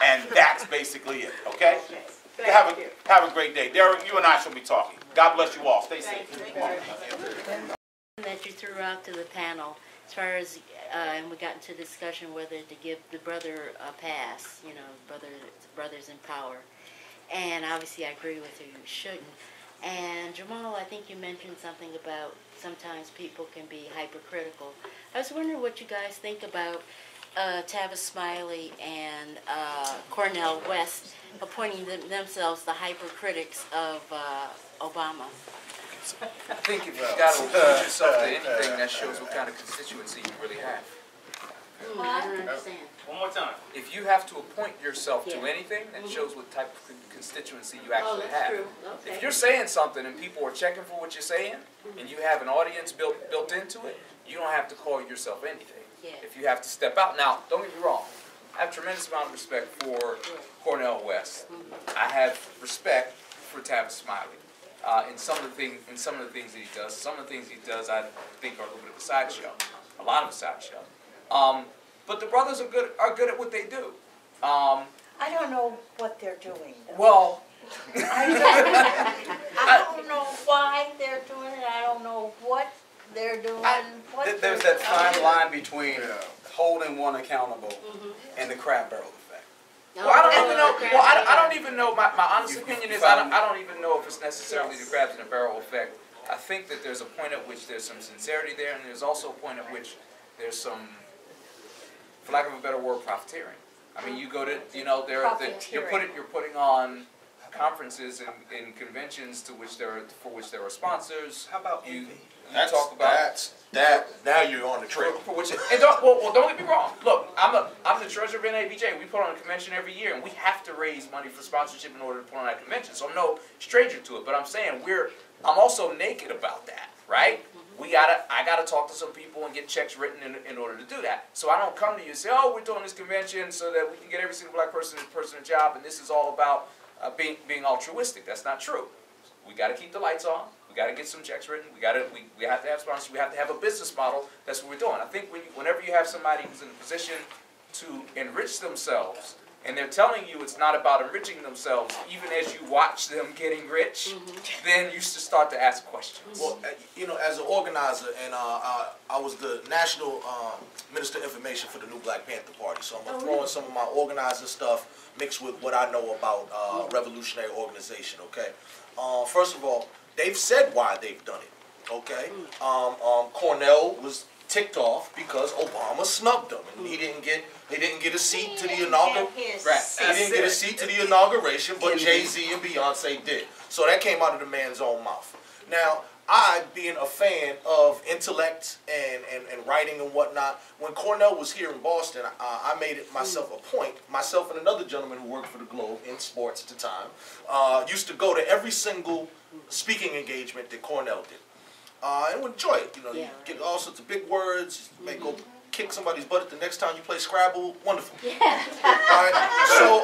And that's basically it, okay? Have a great day. Derrick, you and I shall be talking. God bless you all. Stay safe. That you threw out to the panel, as far as, and we got into discussion whether to give the brother a pass, you know, brothers in power. And obviously I agree with you, you shouldn't. And Jamarhl, I think you mentioned something about sometimes people can be hypercritical. I was wondering what you guys think about Tavis Smiley and Cornel West appointing themselves the hypercritics of Obama. I think if you got to appoint yourself to anything, that shows what kind of constituency you really have. I don't understand. One more time. If you have to appoint yourself to anything, that shows what type of constituency you actually have. True. Okay. If you're saying something and people are checking for what you're saying, and you have an audience built into it, you don't have to call yourself anything. If you have to step out. Now, don't get me wrong. I have a tremendous amount of respect for Cornel West. I have respect for Tavis Smiley. In some of the things that he does. Some of the things he does, I think, are a little bit of a sideshow. A lot of a sideshow. But the brothers are good at what they do. I don't know what they're doing, though. Well, I don't know why they're doing it. I don't know what they're doing. There's that fine line between holding one accountable and the crab barrel effect. Well, I don't even know. Well, I don't even know. My honest opinion is I don't even know if it's necessarily the crabs in the barrel effect. I think that there's a point at which there's some sincerity there, and there's also a point at which there's some, for lack of a better word, profiteering. I mean, you go to, you're putting on conferences and conventions for which there are sponsors. How about you? Now you're on the trail. Don't get me wrong. Look, I'm the treasurer of BABJ. We put on a convention every year, and we have to raise money for sponsorship in order to put on that convention. So I'm no stranger to it. But I'm saying I'm also naked about that, right? I gotta talk to some people and get checks written in order to do that. So I don't come to you and say, oh, we're doing this convention so that we can get every single black person a job, and this is all about being altruistic. That's not true. We got to keep the lights on. We got to get some checks written. We have to have sponsors. We have to have a business model. That's what we're doing. I think whenever you have somebody who's in a position to enrich themselves, and they're telling you it's not about enriching themselves, even as you watch them getting rich, then you should start to ask questions. Well, as an organizer, and I was the National Minister of Information for the New Black Panther Party, so I'm going to throw in some of my organizer stuff mixed with what I know about revolutionary organization, okay? First of all, They've said why they've done it, okay? Cornell was ticked off because Obama snubbed him, and he didn't get a seat to the inauguration. He didn't get a seat to the inauguration, but Jay-Z and Beyonce did. So that came out of the man's own mouth. Now, I, being a fan of intellect and writing and whatnot, when Cornell was here in Boston, I made it myself a point, myself and another gentleman who worked for the Globe in sports at the time, used to go to every single speaking engagement that Cornell did. And would enjoy it. You know, you get all sorts of big words, you may go kick somebody's butt the next time you play Scrabble, wonderful. All right? So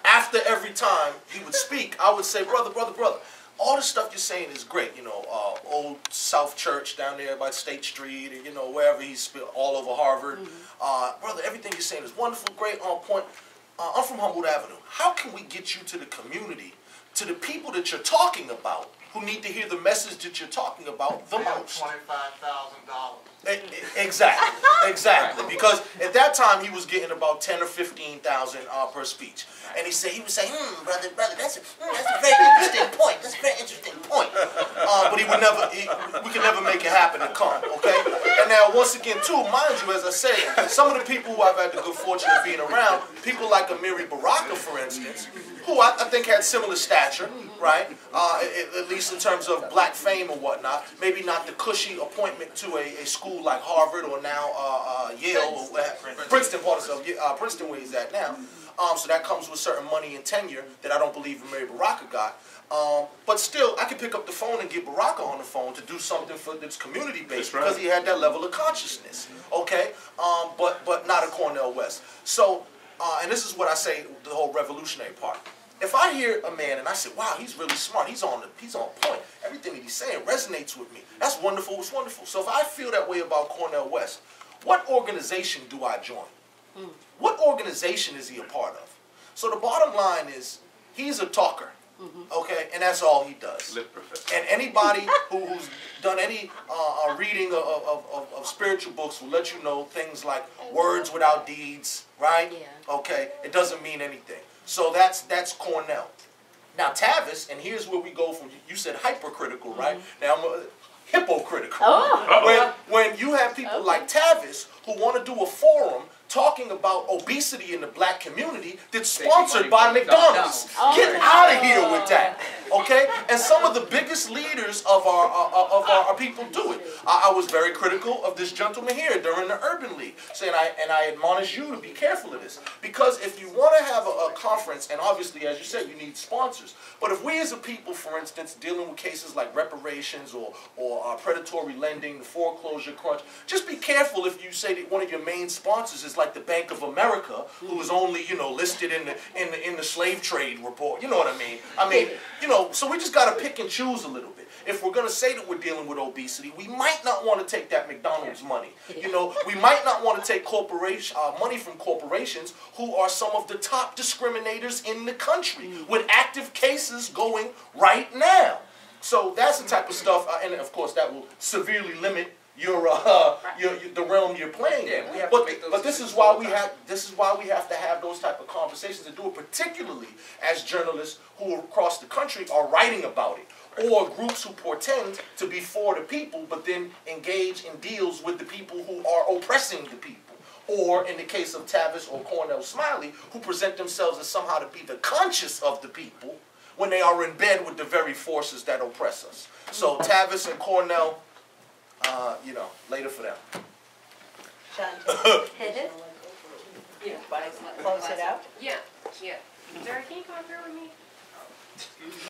after every time he would speak, I would say, brother, all the stuff you're saying is great. You know, Old South Church down there by State Street, and you know, wherever he's all over Harvard. Brother, everything you're saying is wonderful, great, on point. I'm from Humboldt Avenue. How can we get you to the community, to the people that you're talking about, who need to hear the message that you're talking about the most? $25,000. Exactly. Because at that time he was getting about 10 or 15,000 per speech, and he would say, brother, that's a very interesting point. That's a very interesting point. But we could never make it happen and come. Okay. And now once again, too, mind you, as I said, some of the people who I've had the good fortune of being around, people like Amiri Baraka, for instance, who I think had similar stature, right? At least in terms of black fame and whatnot. Maybe not the cushy appointment to a school like Harvard or now Yale or Princeton, Princeton where he's at now. So that comes with certain money and tenure that I don't believe Mary Baraka got. But still, I could pick up the phone and get Baraka on the phone to do something for that's community-based because he had that level of consciousness, okay? But not a Cornell West. So, and this is what I say, the whole revolutionary part. If I hear a man and I say, wow, he's really smart, he's on point, everything that he's saying resonates with me, that's wonderful, it's wonderful. So if I feel that way about Cornell West, what organization do I join? What organization is he a part of? So the bottom line is, he's a talker, okay, and that's all he does. And anybody who's done any reading of spiritual books will let you know things like words without deeds, right? Okay, it doesn't mean anything. So that's Cornell. Now Tavis, and here's where we go from, you said hypercritical, right? Now I'm hypocritical. When you have people like Tavis who want to do a forum talking about obesity in the black community that's sponsored by McDonald's. Get out of here with that, okay? And some of the biggest leaders of our people do it. I was very critical of this gentleman here during the Urban League, saying I admonish you to be careful of this, because if you want to have a conference, and obviously, as you said, you need sponsors, but if we as a people, for instance, dealing with cases like reparations or predatory lending, the foreclosure crunch, just be careful if you say that one of your main sponsors is like the Bank of America, who is only, you know, listed in the slave trade report. You know what I mean? I mean, you know, so we just got to pick and choose a little bit. If we're going to say that we're dealing with obesity, we might not want to take that McDonald's money. You know, we might not want to take money from corporations who are some of the top discriminators in the country, with active cases going right now. So that's the type of stuff, and of course that will severely limit the realm you're playing in. But this is why we have to have those type of conversations and do it, particularly as journalists who across the country are writing about it, or groups who pretend to be for the people but then engage in deals with the people who are oppressing the people. Or in the case of Tavis or Cornell Smiley, who present themselves as somehow to be the conscience of the people when they are in bed with the very forces that oppress us. So Tavis and Cornell, you know, later for them. Close it out? Yeah. Derrick, can you come up here with me?